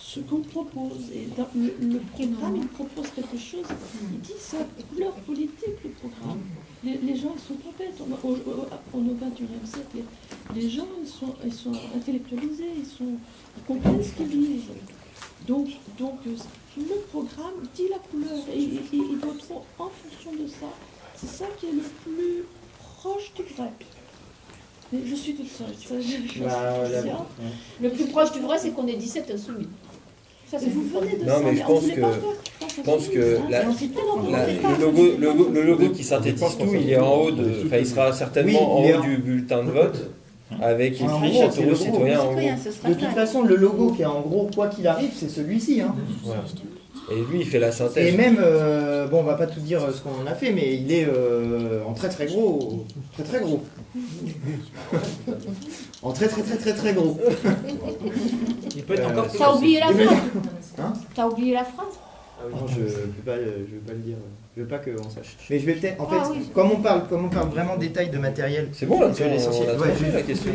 ce qu'on propose. Et dans le programme, il propose quelque chose, il dit sa couleur politique, le programme. Les gens, ils sont pas bêtes. Au XXIe siècle, les gens, ils sont intellectualisés, ils comprennent ce qu'ils lisent. Donc le programme dit la couleur et ils voteront en fonction de ça. C'est ça qui est le plus proche du vrai. Mais je suis toute seule. Le plus proche du vrai, c'est qu'on est 17 insoumis. Ça, c'est vous venez de Non, mais je pense que le logo qui synthétise tout, il est en haut il sera certainement en haut du bulletin de vote. Avec écrit Châteauroux Citoyen en gros. De toute façon, le logo qui est en gros, quoi qu'il arrive, c'est celui-ci. Hein. Voilà. Et lui, il fait la synthèse. Et même, on va pas tout dire ce qu'on a fait, mais il est en très très gros. Très très gros. En très très très très très gros. Il peut être encore plus. T'as oublié la phrase. Hein? T'as oublié la phrase. Non, je veux pas le dire. Je veux pas qu'on sache. Mais je vais peut-être. En fait, comme on parle vraiment détail de matériel. C'est bon là, c'est l'essentiel. on a tranché la question.